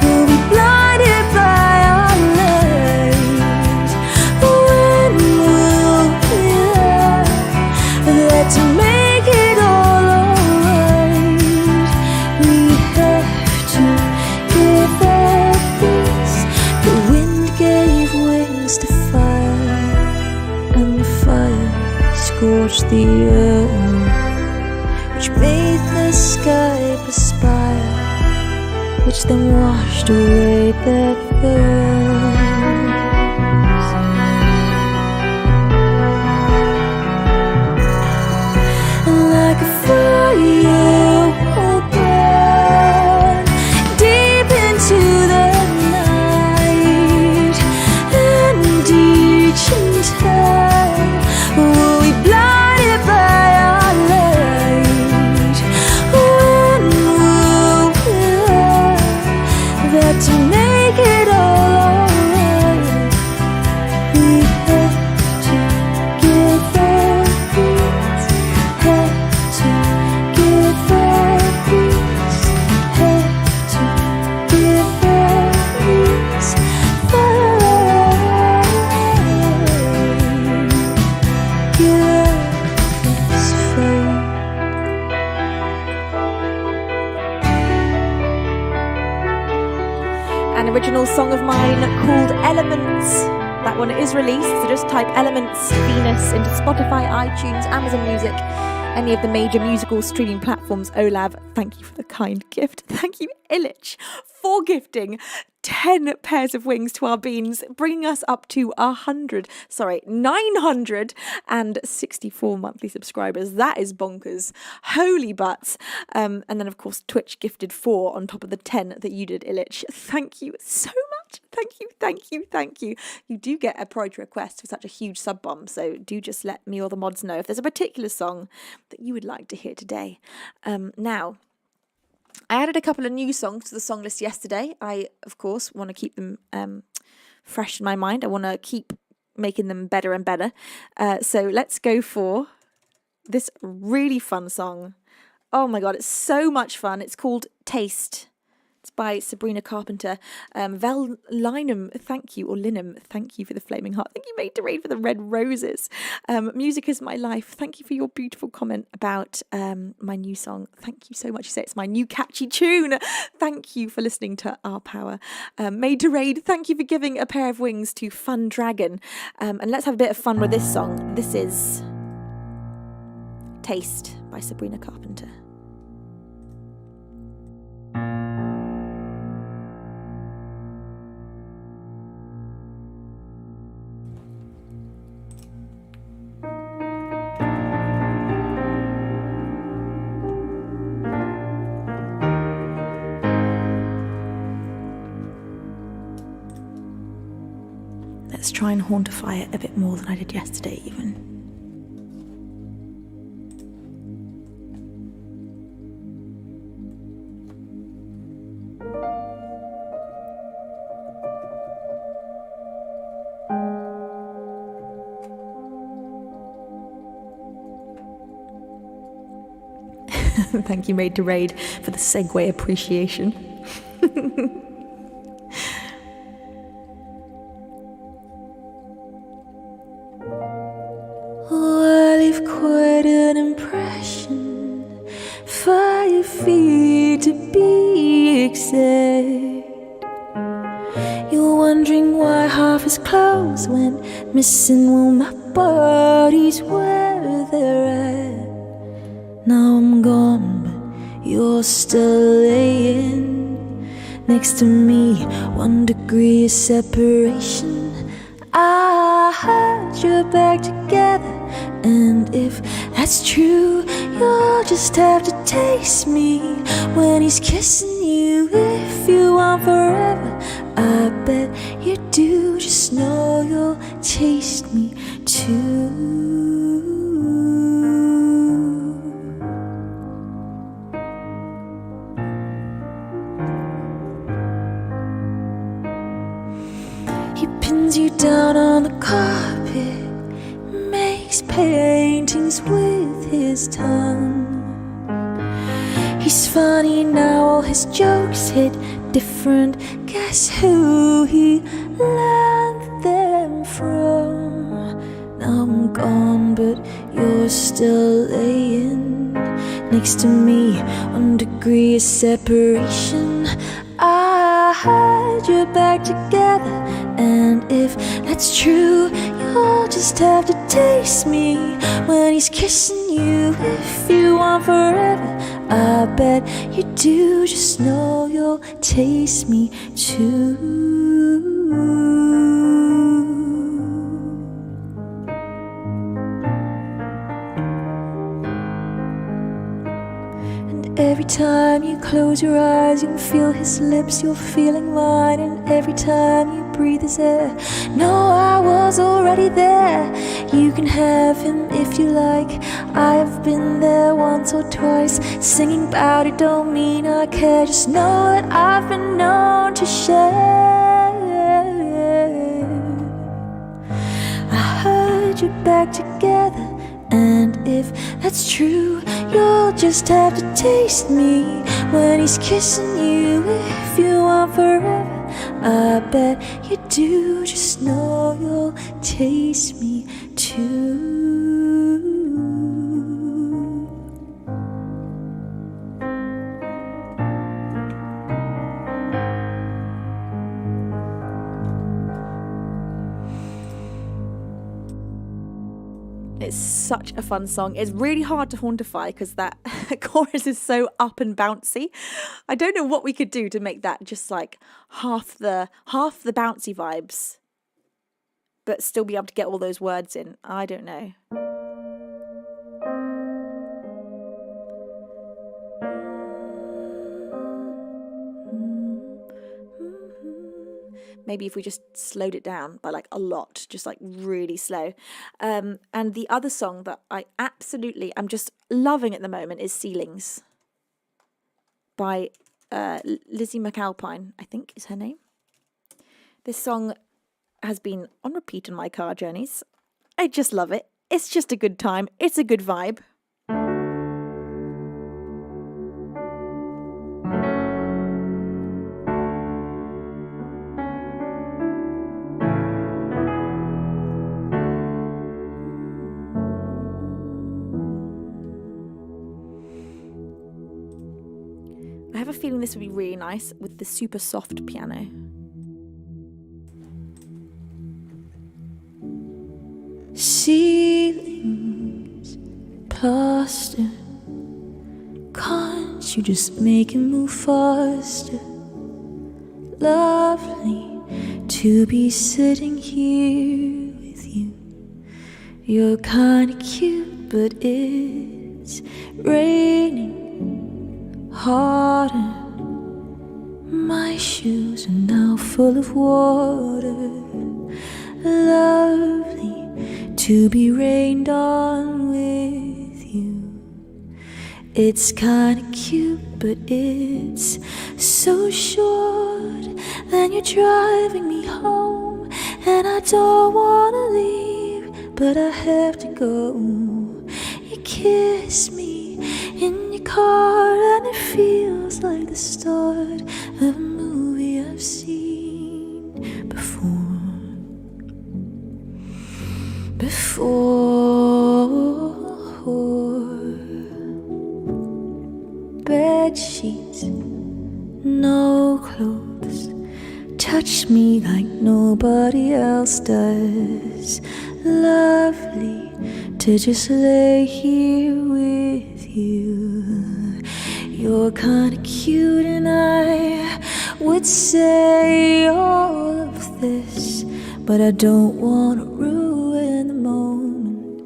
we'll be blinded by our light. When will we learn that to make it all alright, we have to give up this. The wind gave wings to fire, and the fire scorched the earth, which made the sky perspire, which then washed away their thirst. Like a fire burn deep into the night, and each time we'll be blinded by our light. When will we learn that to make it all alright, we have to give up this, have to give up this, have to give up this fight. Give up this fight. An original song of mine called Elements. That one is released, so just type Elements Venus into Spotify, iTunes, Amazon Music, any of the major musical streaming platforms. Olav, thank you for the kind gift. Thank you, Illich, for gifting 10 pairs of wings to our beans, bringing us up to 964 monthly subscribers. That is bonkers. Holy butts. And then, of course, Twitch gifted 4 on top of the 10 that you did, Illich. Thank you so much. Thank you, thank you, thank you. You do get a priority request for such a huge sub bomb, so do just let me or the mods know if there's a particular song that you would like to hear today. Now, I added a couple of new songs to the song list yesterday. I, of course, want to keep them fresh in my mind. I want to keep making them better and better. So let's go for this really fun song. Oh my God, it's so much fun. It's called Taste. It's by Sabrina Carpenter. Val Lynham, thank you, or Linham, thank you for the flaming heart. Thank you, Made to Raid, for the red roses. Music is my life. Thank you for your beautiful comment about my new song. Thank you so much. You say it's my new catchy tune. Thank you for listening to Our Power. Made to Raid, thank you for giving a pair of wings to Fun Dragon. And let's have a bit of fun with this song. This is Taste by Sabrina Carpenter. Let's try and hauntify it a bit more than I did yesterday even. Thank you, Made to Raid, for the segue appreciation. I leave quite an impression for your feet to be exact. You're wondering why half is closed when missing all my body's where they're at. Now I'm gone, but you're still laying next to me, 1 degree of separation. I heard you're back together, and if that's true, you'll just have to taste me when he's kissing you. If you want forever, I bet you do. Just know you'll taste me too. He pins you down on the carpet, makes paintings with his tongue. He's funny now, all his jokes hit different. Guess who he learned them from? Now I'm gone, but you're still laying next to me, 1 degree of separation. I heard you're back together, and if that's true, you'll just have to taste me when he's kissing you. If you want forever, I bet you do. Just know you'll taste me too. Every time you close your eyes, you can feel his lips, you're feeling mine. And every time you breathe his air, no, I was already there. You can have him if you like. I've been there once or twice. Singing about it don't mean I care. Just know that I've been known to share. I heard you're back together, and if that's true, you'll just have to taste me when he's kissing you. If you want forever, I bet you do. Just know you'll taste me too. It's such a fun song. It's really hard to hauntify because that chorus is so up and bouncy. I don't know what we could do to make that just like half the bouncy vibes, but still be able to get all those words in. I don't know. Maybe if we just slowed it down by like a lot, just like really slow. And the other song that I'm just loving at the moment is Ceilings by Lizzie McAlpine, I think is her name. This song has been on repeat on my car journeys. I just love it. It's just a good time. It's a good vibe. I have a feeling this would be really nice with the super soft piano. Ceilings, plaster, can't you just make it move faster? Lovely to be sitting here with you. You're kinda cute, but it's raining harder. My shoes are now full of water. lovely to be rained on with you. It's kinda cute, but it's so short. Then you're driving me home, and I don't wanna leave, but I have to go. You kiss me in your car, and it feels like the start of a movie I've seen before. Bed sheets, no clothes, touch me like nobody else does. Lovely to just lay here with you. You're kinda cute, and I would say all of this, but I don't wanna ruin the moment.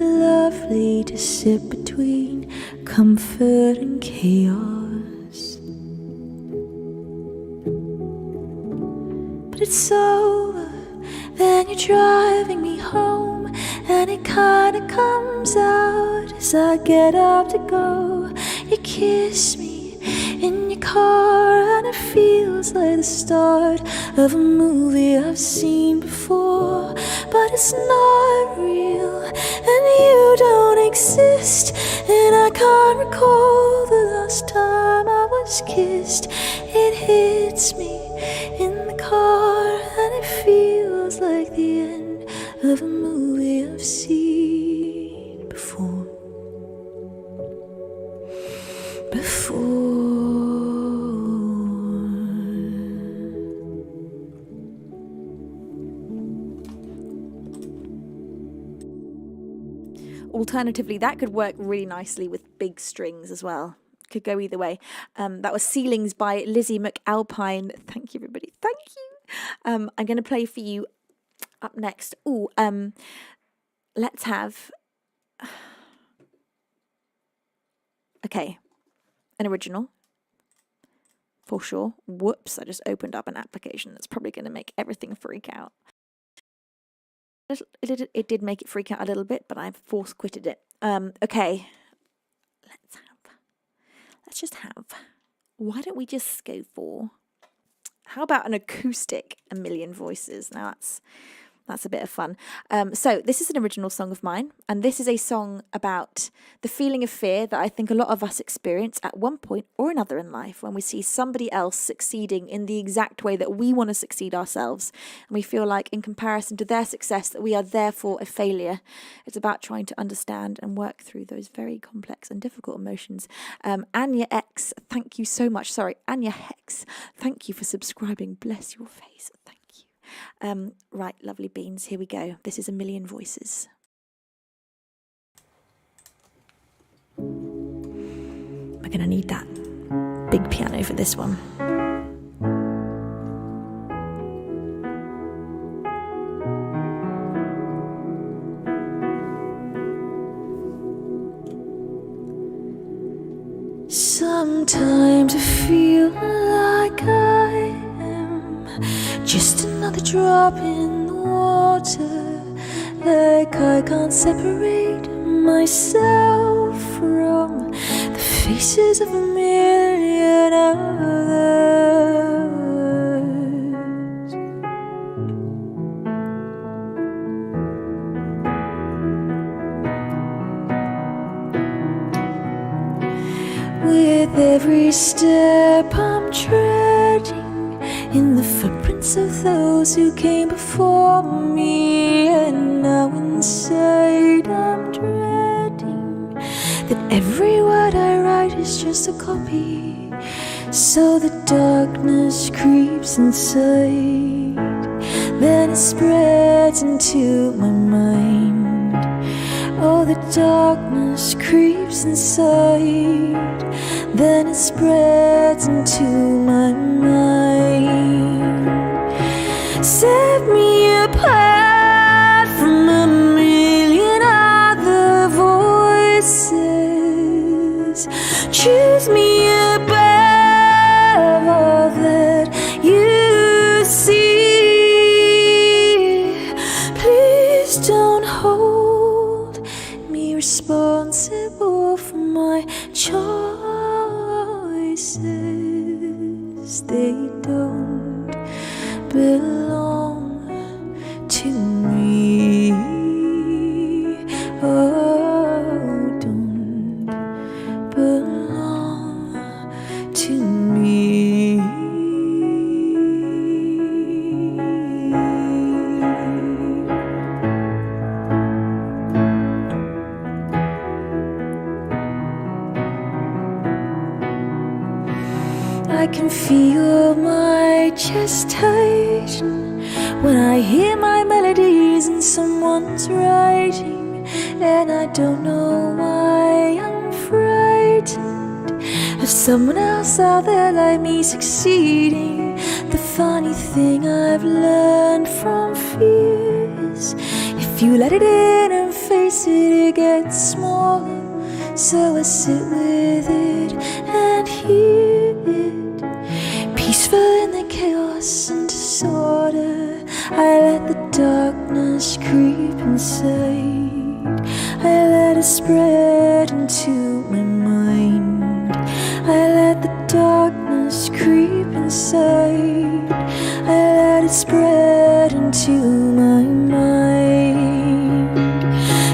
Lovely to sit between comfort and chaos. But it's over, then you're driving me home, and it kinda comes out as I get up to go. You kiss me in your car, and it feels like the start of a movie I've seen before. But it's not real, and you don't exist, and I can't recall the last time I was kissed. It hits me in the car, and it feels like the end of a movie I've seen before. Alternatively, that could work really nicely with big strings as well. Could go either way. That was Ceilings by Lizzie McAlpine. Thank you, everybody. Thank you. I'm going to play for you up next. Let's have... Okay. An original. For sure. Whoops, I just opened up an application that's probably going to make everything freak out. It did make it freak out a little bit, but I've force quitted it. Okay. Let's just have... Why don't we just go for... How about an acoustic A Million Voices? Now that's a bit of fun. So this is an original song of mine, and this is a song about the feeling of fear that I think a lot of us experience at one point or another in life when we see somebody else succeeding in the exact way that we want to succeed ourselves, and we feel like in comparison to their success that we are therefore a failure. It's about trying to understand and work through those very complex and difficult emotions. Anya X, thank you so much. Sorry, Anya Hex, thank you for subscribing. Bless your face. Thank you. Right, lovely beans, here we go. This is A Million Voices. We're going to need that big piano for this one. Sometimes I feel like I am just another drop in the water, like I can't separate myself from the faces of a million others. With every step I'm treading in the footprints of those who came before me, and now inside I'm dreading that every word I write is just a copy. So the darkness creeps inside, then it spreads into my mind. Oh, the darkness creeps inside, then it spreads into my mind. Set me apart from a million other voices. Choose me above all that you see. belong to me. Oh, don't belong to me. I can feel my chest tighten when I hear my melodies in someone's writing, and I don't know why I'm frightened of someone else out there like me succeeding. The funny thing I've learned from fear is if you let it in and face it, it gets smaller. So I sit with it and hear it, peaceful in the chaos and disorder. I let the darkness creep inside. I let it spread into my mind. I let the darkness creep inside. I let it spread into my mind.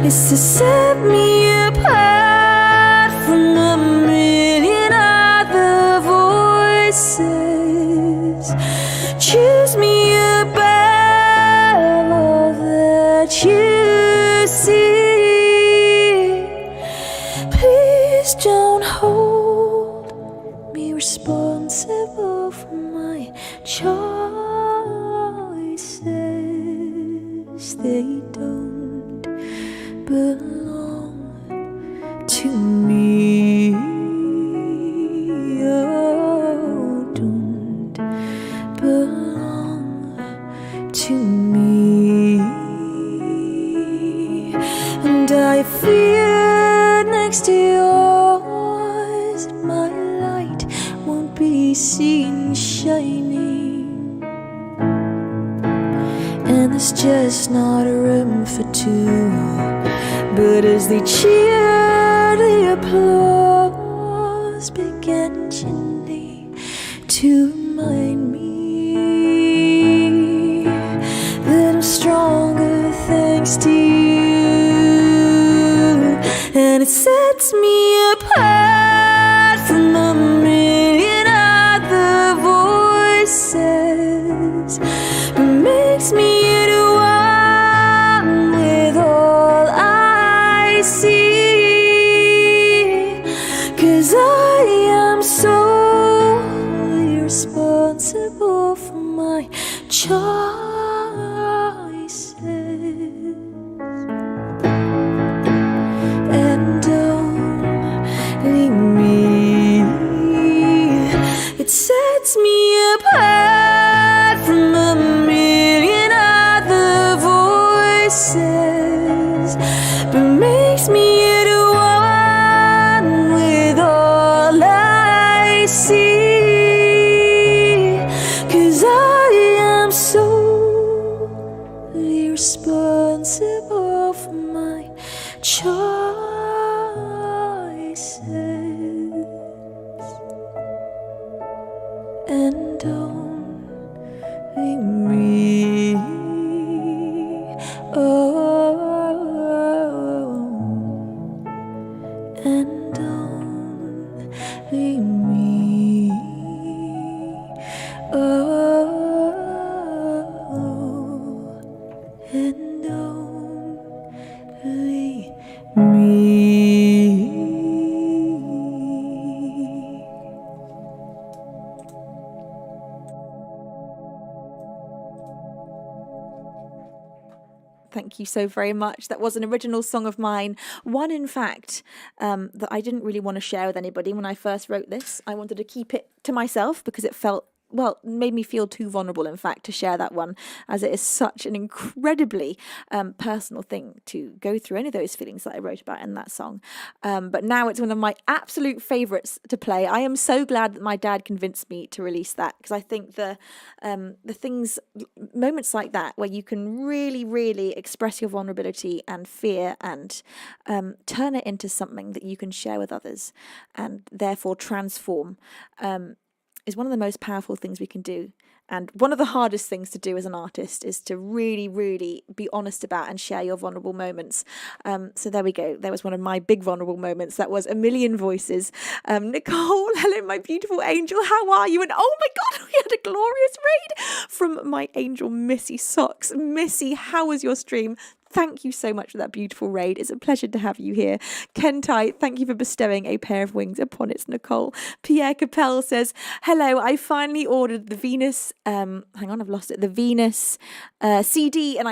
It's to set me apart from a million other voices. Choose me above all that you see. Please don't hold me responsible for my choices. They don't belong to me. Oh, don't belong to me. And I fear next to yours that my light won't be seen shining, and there's just not room for two. But as they cheer, the applause began gently to remind me that I'm stronger thanks to you. And it sets me apart from a million other voices, but makes me into one with all I see. 'Cause I am solely responsible for my choices. And don't leave me. It sets me apart from a million other voices, but makes me into one with all I see. 'Cause I am solely responsible for my choices. And don't leave me. Oh, and don't leave me. Oh, and don't leave me. Thank you so very much. That was an original song of mine. One, in fact, that I didn't really want to share with anybody when I first wrote this. I wanted to keep it to myself because it felt, well, made me feel too vulnerable, in fact, to share that one, as it is such an incredibly personal thing to go through, any of those feelings that I wrote about in that song. But now it's one of my absolute favourites to play. I am so glad that my dad convinced me to release that, because I think the things, moments like that, where you can really, really express your vulnerability and fear and turn it into something that you can share with others and therefore transform, is one of the most powerful things we can do. And one of the hardest things to do as an artist is to really, really be honest about and share your vulnerable moments. So there we go. There was one of my big vulnerable moments. That was A Million Voices. Nicole, hello, my beautiful angel. How are you? And oh my God, we had a glorious raid from my angel, Missy Socks. Missy, how was your stream? Thank you so much for that beautiful raid. It's a pleasure to have you here. Kentai, thank you for bestowing a pair of wings upon its Nicole. Pierre Capel says, hello, I finally ordered the Venus, hang on, I've lost it, the Venus CD, and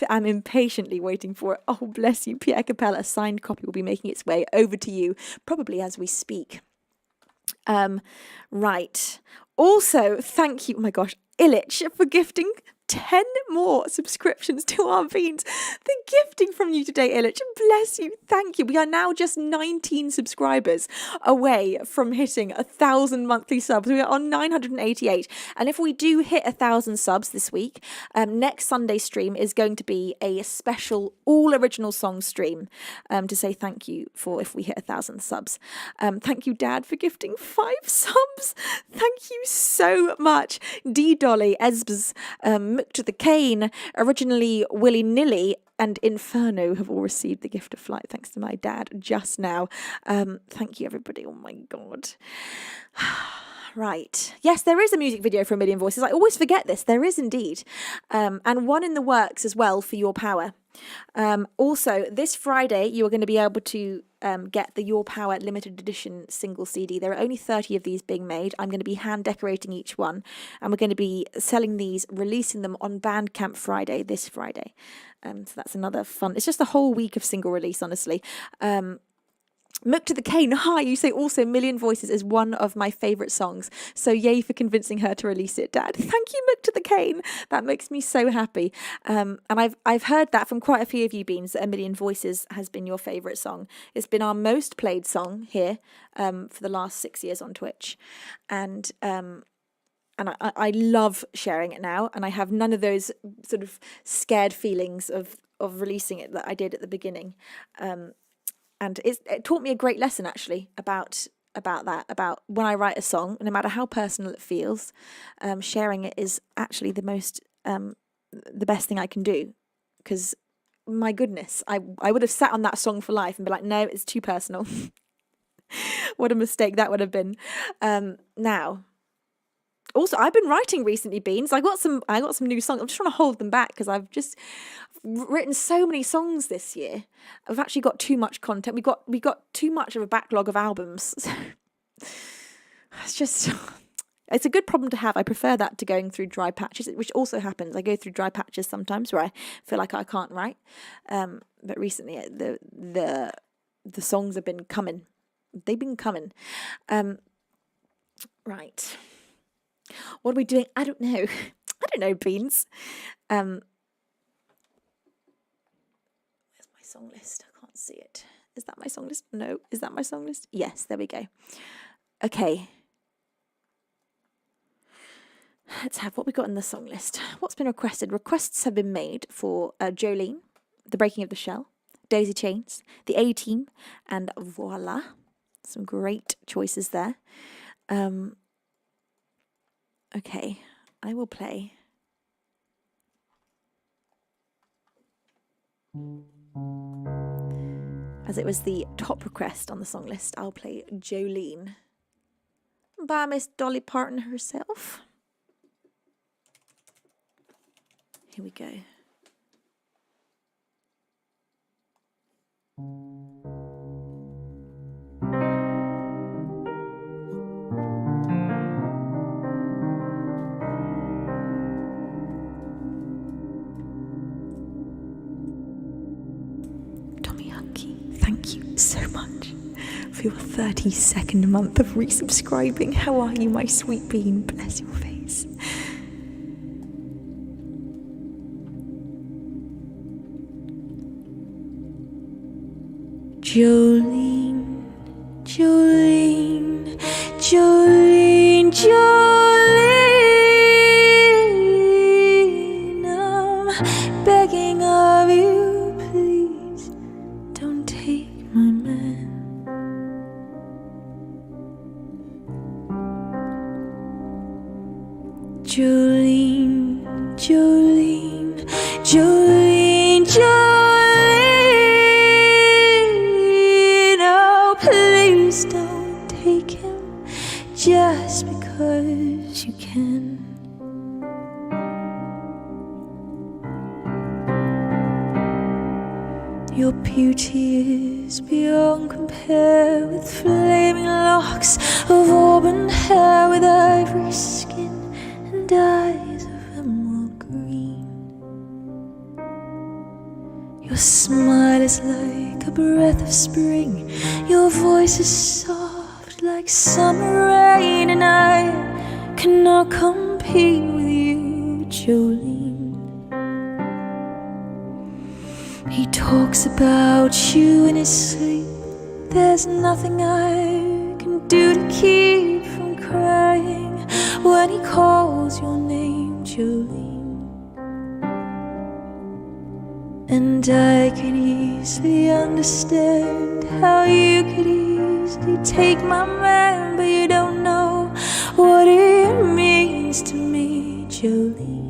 I'm impatiently waiting for it. Oh, bless you, Pierre Capel. A signed copy will be making its way over to you, probably as we speak. Right. Also, thank you, oh my gosh, Illich, for gifting 10 more subscriptions to our beans. The gifting from you today, Illich. Bless you. Thank you. We are now just 19 subscribers away from hitting 1,000 monthly subs. We are on 988. And if we do hit 1,000 subs this week, next Sunday stream is going to be a special all original song stream to say thank you for if we hit 1,000 subs. Thank you, Dad, for gifting 5 subs. Thank you so much. D Dolly, Esbs, Mook to the Cane, originally Willy Nilly, and Inferno have all received the gift of flight thanks to my dad just now. Thank you, everybody. Oh my God. Right. Yes, there is a music video for A Million Voices. I always forget this. There is indeed. And one in the works as well for Your Power. Also, this Friday, you are going to be able to get the Your Power limited edition single CD. There are only 30 of these being made. I'm going to be hand decorating each one, and we're going to be selling these, releasing them on Bandcamp Friday, this Friday. So that's another fun. It's just a whole week of single release, honestly. Mook to the Cane, hi, you say also Million Voices is one of my favourite songs. So yay for convincing her to release it, Dad. Thank you, Mook to the Cane. That makes me so happy. And I've heard that from quite a few of you, Beans, that A Million Voices has been your favourite song. It's been our most played song here for the last 6 years on Twitch. And I love sharing it now, and I have none of those sort of scared feelings of releasing it that I did at the beginning. And it taught me a great lesson, actually, about that, when I write a song, no matter how personal it feels, sharing it is actually the best thing I can do. Because, my goodness, I would have sat on that song for life and be like, no, it's too personal. What a mistake that would have been. Now, also, I've been writing recently, Beans. I got some new songs. I'm just trying to hold them back because I've just written so many songs this year. I've actually got too much content. We got too much of a backlog of albums. It's a good problem to have. I prefer that to going through dry patches, which also happens. I go through dry patches sometimes where I feel like I can't write. But recently, the songs have been coming. They've been coming. Right. What are we doing? I don't know. Beans. Where's my song list? I can't see it. Is that my song list? No. Is that my song list? Yes, there we go. Okay. Let's have what we got in the song list. What's been requested? Requests have been made for Jolene, The Breaking of the Shell, Daisy Chains, The A-Team, and Voila. Some great choices there. Okay, I will play. As it was the top request on the song list, I'll play Jolene by Miss Dolly Parton herself. Here we go. Thank you so much for your 32nd month of resubscribing. How are you, my sweet bean? Bless your face. Jolene, Jolene, Jolene, Jolene, I'm begging of you, please don't take my man. Jolene, Jolene, Jolene, Jolene. Oh, please don't take him just because you can. Your beauty is beyond compare, with flaming locks of auburn hair, with ivory skin and eyes of emerald green. Your smile is like a breath of spring, your voice is soft like summer rain, and I cannot compete with you, Jolene. He talks about you in his sleep. There's nothing I can do to keep from crying when he calls your name, Jolene. And I can easily understand how you could easily take my man, but you don't know what it means to me, Jolene.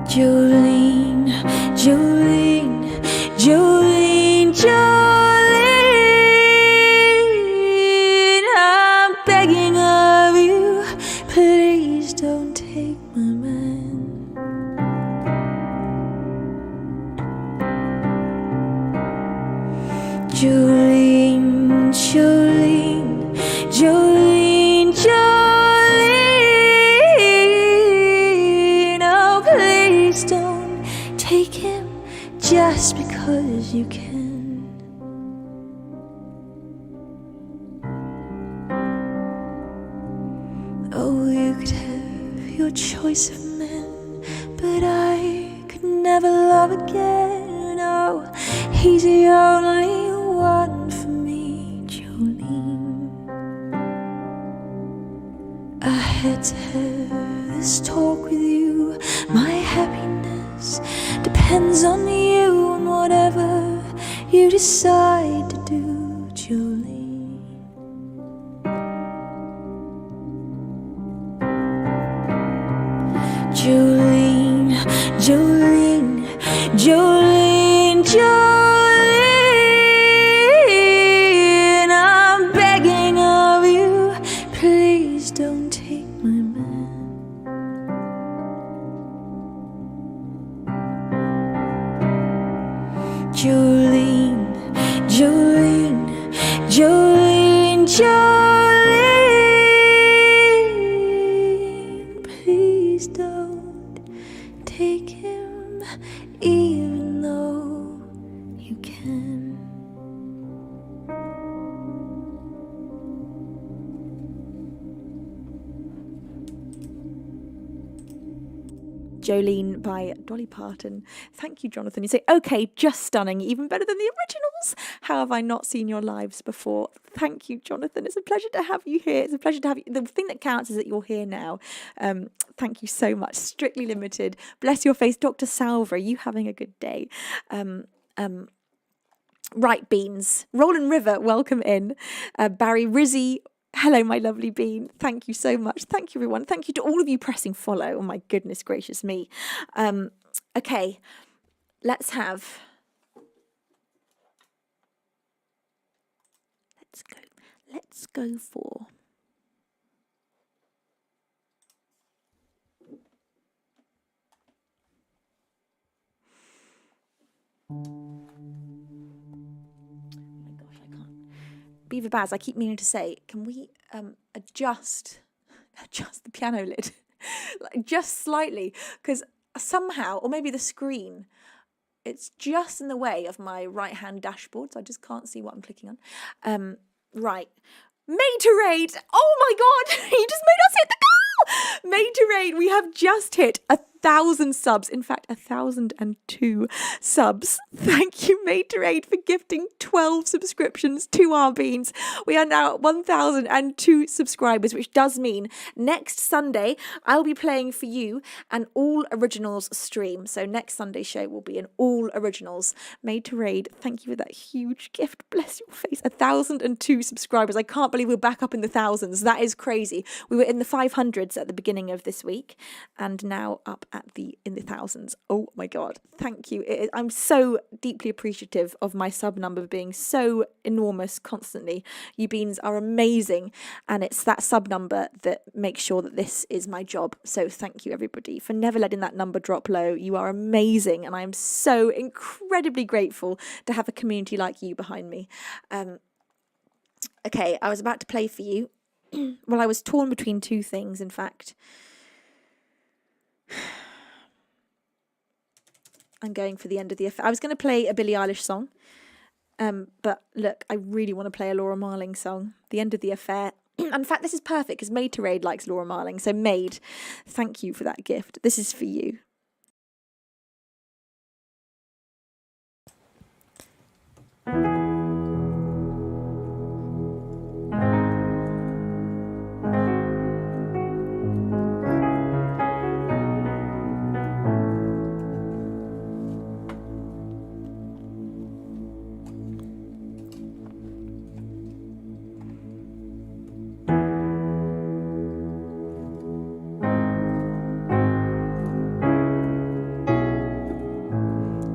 Jolene, Jolene, Jolene, Jolene. I'm begging of you, please don't take my man. Jolene, Jolene, Jolene, Jolene. Oh, please don't take him just because you can. Oh, you could have your choice of men, but I could never love again. Oh, he's the only one for me, Jolene. I had to have this talk with you. My happiness depends on you, and whatever you decide to do, Jolene. Jolene, Jolene, Jolene, Jolene. I'm begging of you, please don't take my man. Jolene, Jolene, Jolene, Jolene. Please don't take him, even though you can. Jolene by Dolly Parton. Thank you, Jonathan. You say, okay, just stunning, even better than the originals. How have I not seen your lives before? Thank you, Jonathan. It's a pleasure to have you here. It's a pleasure to have you. The thing that counts is that you're here now. Thank you so much. Strictly Limited. Bless your face. Dr. Salva, are you having a good day? Right, Beans. Roland River, welcome in. Barry Rizzi, hello, my lovely Bean. Thank you so much. Thank you, everyone. Thank you to all of you pressing follow. Oh, my goodness gracious me. Okay, let's have... Let's go for... Beaver Baz, I keep meaning to say, can we adjust the piano lid like just slightly, because somehow, or maybe the screen, it's just in the way of my right hand dashboard, so I just can't see what I'm clicking on. Right, Materade. Oh my god, you just made us hit the goal. Materade, we have just hit 1,000 subs. In fact, 1,002 subs. Thank you, Made to Raid, for gifting 12 subscriptions to our beans. We are now at 1,002 subscribers, which does mean next Sunday I'll be playing for you an all originals stream. So next Sunday's show will be an all originals. Made to Raid, thank you for that huge gift. Bless your face. 1,002 subscribers. I can't believe we're back up in the thousands. That is crazy. We were in the 500s at the beginning of this week and now up at in the thousands. Oh my God. Thank you. I'm so deeply appreciative of my sub number being so enormous constantly. You beans are amazing, and it's that sub number that makes sure that this is my job. So thank you, everybody, for never letting that number drop low. You are amazing, and I'm so incredibly grateful to have a community like you behind me. Okay, I was about to play for you. Well, I was torn between two things, in fact. I'm going for the end of the affair. I was going to play a Billie Eilish song, but look, I really want to play a Laura Marling song, The End of the Affair. In fact, this is perfect because Made to Raid likes Laura Marling. So Made, thank you for that gift. This is for you.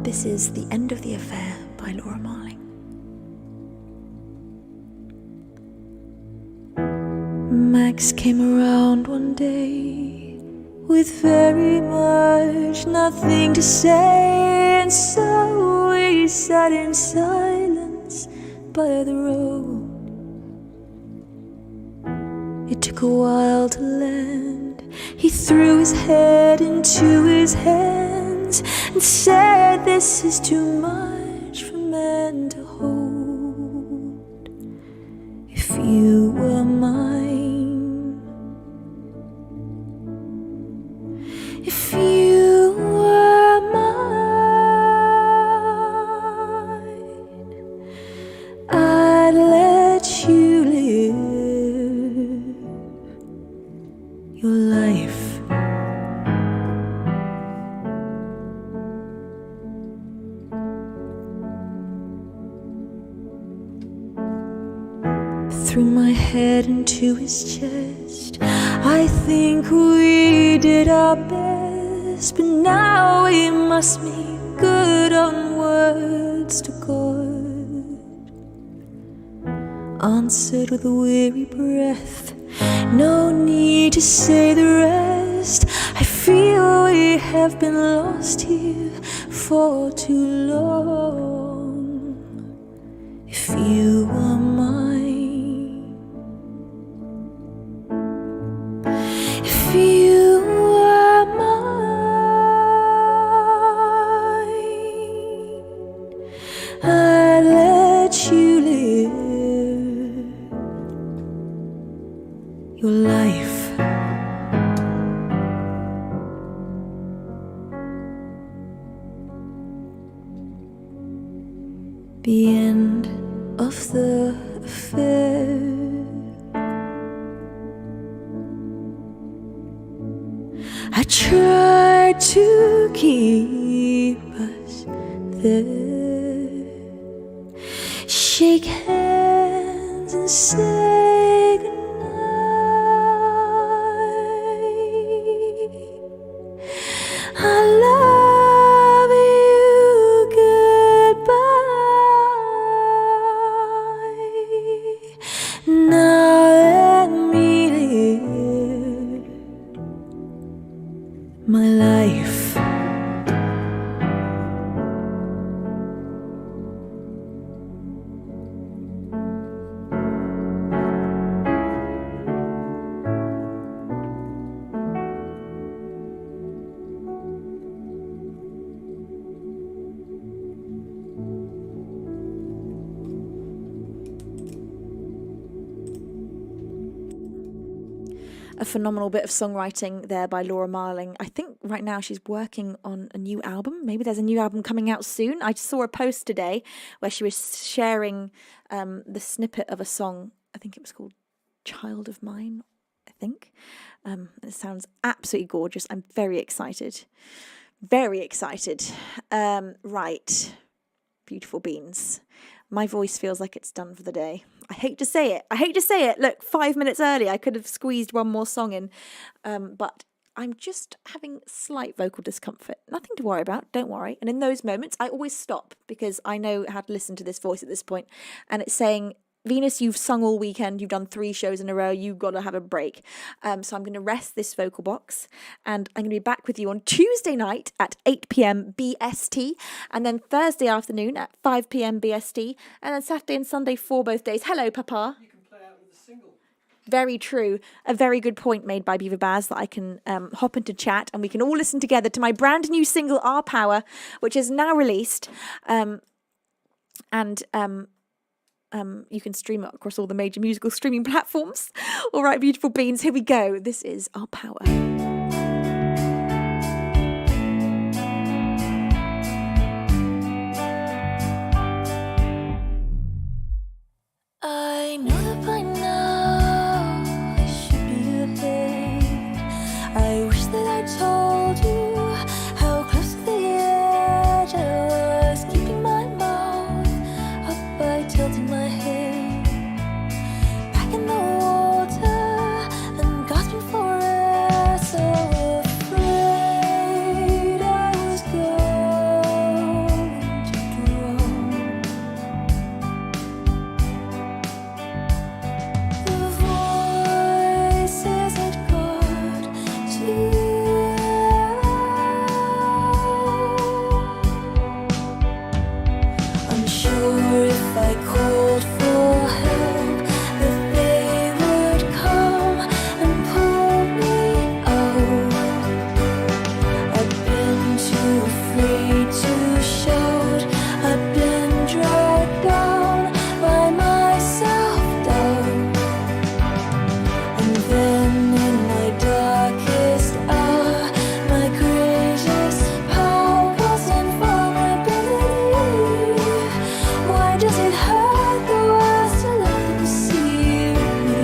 This is The End of the Affair by Laura Marling. Max came around one day with very much nothing to say, and so we sat in silence by the road. It took a while to land. He threw his head into his hands and said, "This is too much for men to hold. If you were mine, if you were mine, I'd let you live your life." Threw my head into his chest. I think we did our best, but now we must make good on words to God. Answered with a weary breath, no need to say the rest. I feel we have been lost here for too long. If you were mine, if you were mine, I'd let you live your life. The end of the affair. I tried to keep us there, shake hands and say goodnight. I love you, goodbye. Now let me live my life. a phenomenal bit of songwriting there by Laura Marling. I think right now she's working on a new album. Maybe there's a new album coming out soon. I just saw a post today where she was sharing the snippet of a song. I think it was called Child of Mine, I think. It sounds absolutely gorgeous. I'm very excited. Very excited. Right. Beautiful beans. My voice feels like it's done for the day. I hate to say it. Look, 5 minutes early, I could have squeezed one more song in. But I'm just having slight vocal discomfort. Nothing to worry about, don't worry. And in those moments, I always stop because I know how to listen to this voice at this point. And it's saying, Venus, you've sung all weekend, you've done 3 shows in a row, you've got to have a break. So I'm going to rest this vocal box, and I'm going to be back with you on Tuesday night at 8 p.m. BST, and then Thursday afternoon at 5 p.m. BST, and then Saturday and Sunday for both days. Hello, Papa. You can play out with a single. Very true. A very good point made by Beaver Baz that I can hop into chat and we can all listen together to my brand new single, Our Power, which is now released. You can stream it across all the major musical streaming platforms. All right, beautiful beans, here we go. This is Our Power. I know that by now I should be ahead. I wish that I told you how close to the edge I was, keeping my mouth up by tilting my head back in the water and gasping for air, so afraid I was going to drown. The voices had got to you. Unsure if I called for help, that they would come and pull me out. I've been too afraid to shout. I've been dragged down by my self-doubt. And then in my darkest hour, my greatest powers and vulnerability. Why does it hurt the worst to let them see me?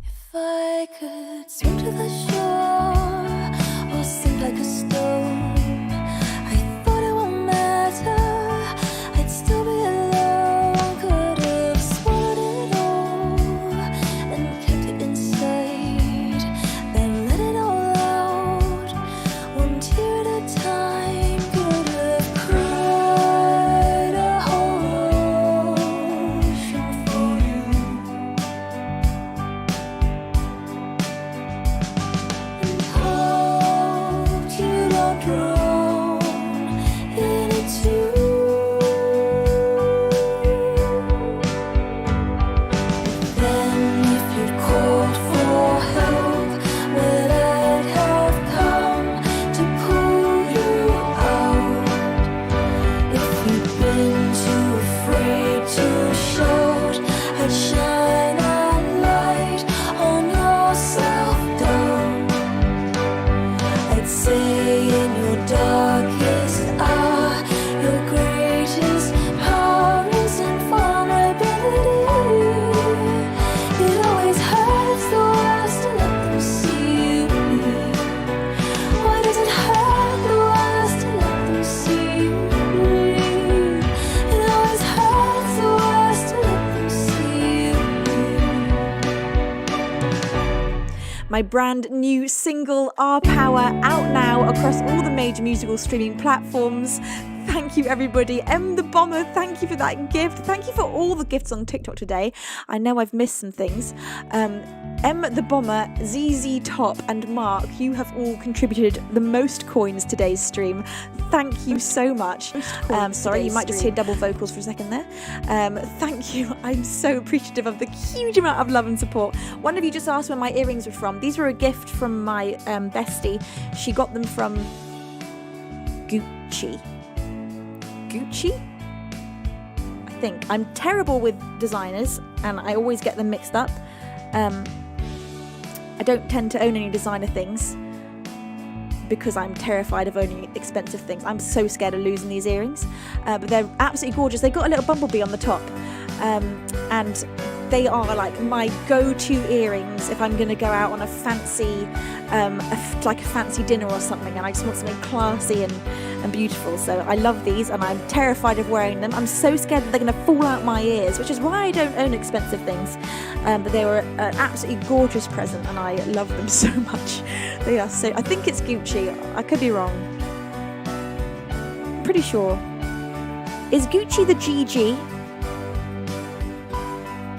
If I could swim to the shore or sink like a stone, I thought it won't matter, I'd still be alone. Could have swallowed it all and kept it inside, then let it all out, one tear at a time. Could have cried a whole ocean for you. And hoped you don't drown in it too. Then if you'd called for help, would I have come to pull you out? If you'd been too afraid to shout, I'd shine a light on your self-doubt. I'd say in your darkest hour, your greatest power is in vulnerability. It always hurts the worst to let them see me. Why does it hurt the worst to let them see me? It always hurts the worst to let them see me. My brand new single, Our Power, out now across all the major musical streaming platforms. Thank you, everybody. The Bomber, thank you for that gift. Thank you for all the gifts on TikTok today. I know I've missed some things. The Bomber, ZZ Top, and Mark, you have all contributed the most coins today's stream. Thank you so much. Sorry, you might just hear double vocals for a second there. Thank you. I'm so appreciative of the huge amount of love and support. One of you just asked where my earrings were from. These were a gift from my bestie. She got them from Gucci, I think. I'm terrible with designers and I always get them mixed up. I don't tend to own any designer things because I'm terrified of owning expensive things. I'm so scared of losing these earrings, but they're absolutely gorgeous. They've got a little bumblebee on the top, and they are like my go-to earrings if I'm going to go out on a fancy, like a fancy dinner or something, and I just want something classy and beautiful. So I love these, and I'm terrified of wearing them. I'm so scared that they're going to fall out my ears, which is why I don't own expensive things. But they were an absolutely gorgeous present, and I love them so much. They are so. I think it's Gucci. I could be wrong. I'm pretty sure. Is Gucci the GG?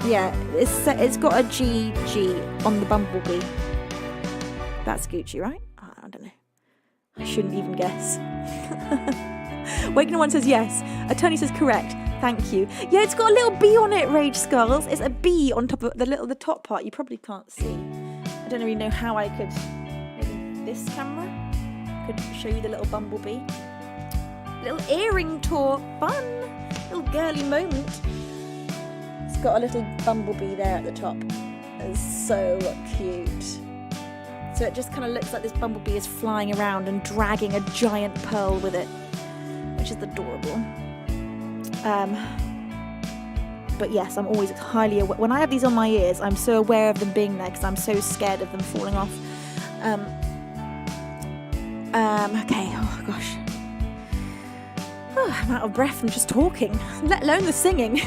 Yeah, it's got a GG on the bumblebee. That's Gucci, right? I don't know. I shouldn't even guess. Wakener One says yes. Attorney says correct. Thank you. Yeah, it's got a little bee on it, Rage Skulls. It's a bee on top of the top part. You probably can't see. I don't really know how I could. Maybe this camera could show you the little bumblebee. Little earring tour, fun. Little girly moment. It's got a little bumblebee there at the top. It's so cute. So it just kind of looks like this bumblebee is flying around and dragging a giant pearl with it, which is adorable. But yes, I'm always highly aware. When I have these on my ears, I'm so aware of them being there because I'm so scared of them falling off. Okay, oh gosh. I'm out of breath from just talking, let alone the singing.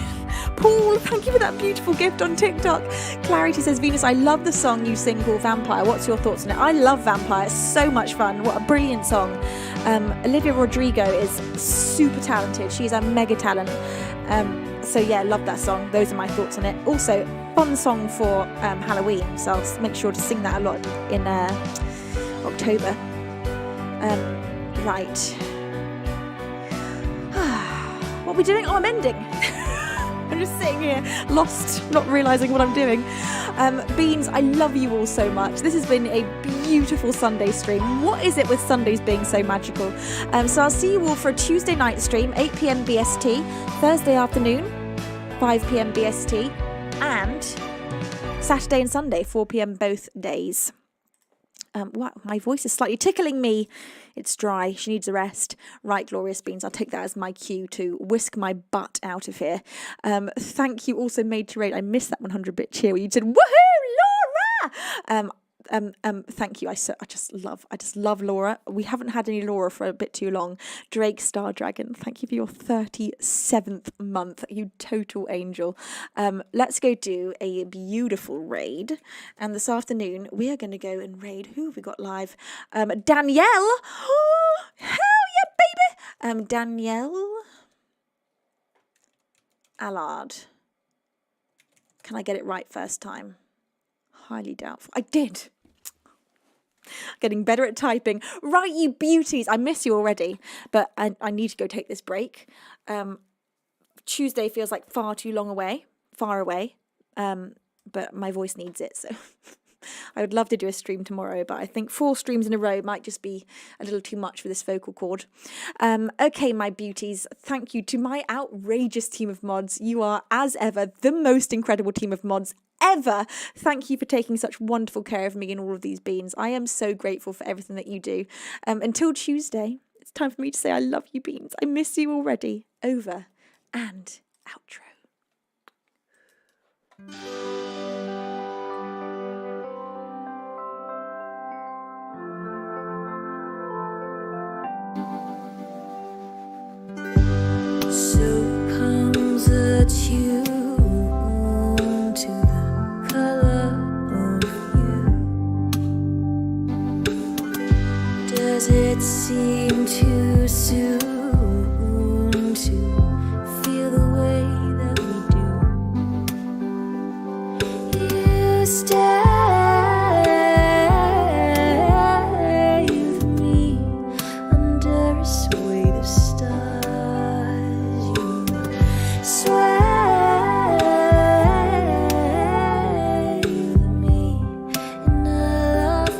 Paul, thank you for that beautiful gift on TikTok. Clarity says, Venus, I love the song you sing called Vampire. What's your thoughts on it? I love Vampire. It's so much fun. What a brilliant song. Olivia Rodrigo is super talented. She's a mega talent. So yeah, love that song. Those are my thoughts on it. Also, fun song for Halloween. So I'll make sure to sing that a lot in October. Right. What are we doing? Oh, I'm ending. I'm just sitting here, lost, not realising what I'm doing. Beans, I love you all so much. This has been a beautiful Sunday stream. What is it with Sundays being so magical? So I'll see you all for a Tuesday night stream, 8 p.m. BST, Thursday afternoon, 5 p.m. BST, and Saturday and Sunday, 4 p.m. both days. Wow, my voice is slightly tickling me. It's dry. She needs a rest. Right, Glorious Beans. I'll take that as my cue to whisk my butt out of here. Thank you also, Made to Rate. I missed that 100-bit cheer where you said, woohoo, Laura! Thank you. I just love Laura. We haven't had any Laura for a bit too long. Drake Star Dragon, thank you for your 37th month. You total angel. Let's go do a beautiful raid. And this afternoon we are going to go and raid. Who have we got live? Danielle. Oh, hell yeah, baby. Danielle Allard. Can I get it right first time? Highly doubtful. I did. Getting better at typing. Right, you beauties. I miss you already, but I need to go take this break. Tuesday feels like far away, but my voice needs it, so I would love to do a stream tomorrow, but I think 4 streams in a row might just be a little too much for this vocal cord. Okay, my beauties, thank you to my outrageous team of mods. You are, as ever, the most incredible team of mods ever. Thank you for taking such wonderful care of me and all of these beans. I am so grateful for everything that you do. Until Tuesday, it's time for me to say I love you, beans. I miss you already. Over and outro. So comes a tune to the color of you. Does it seem too soon So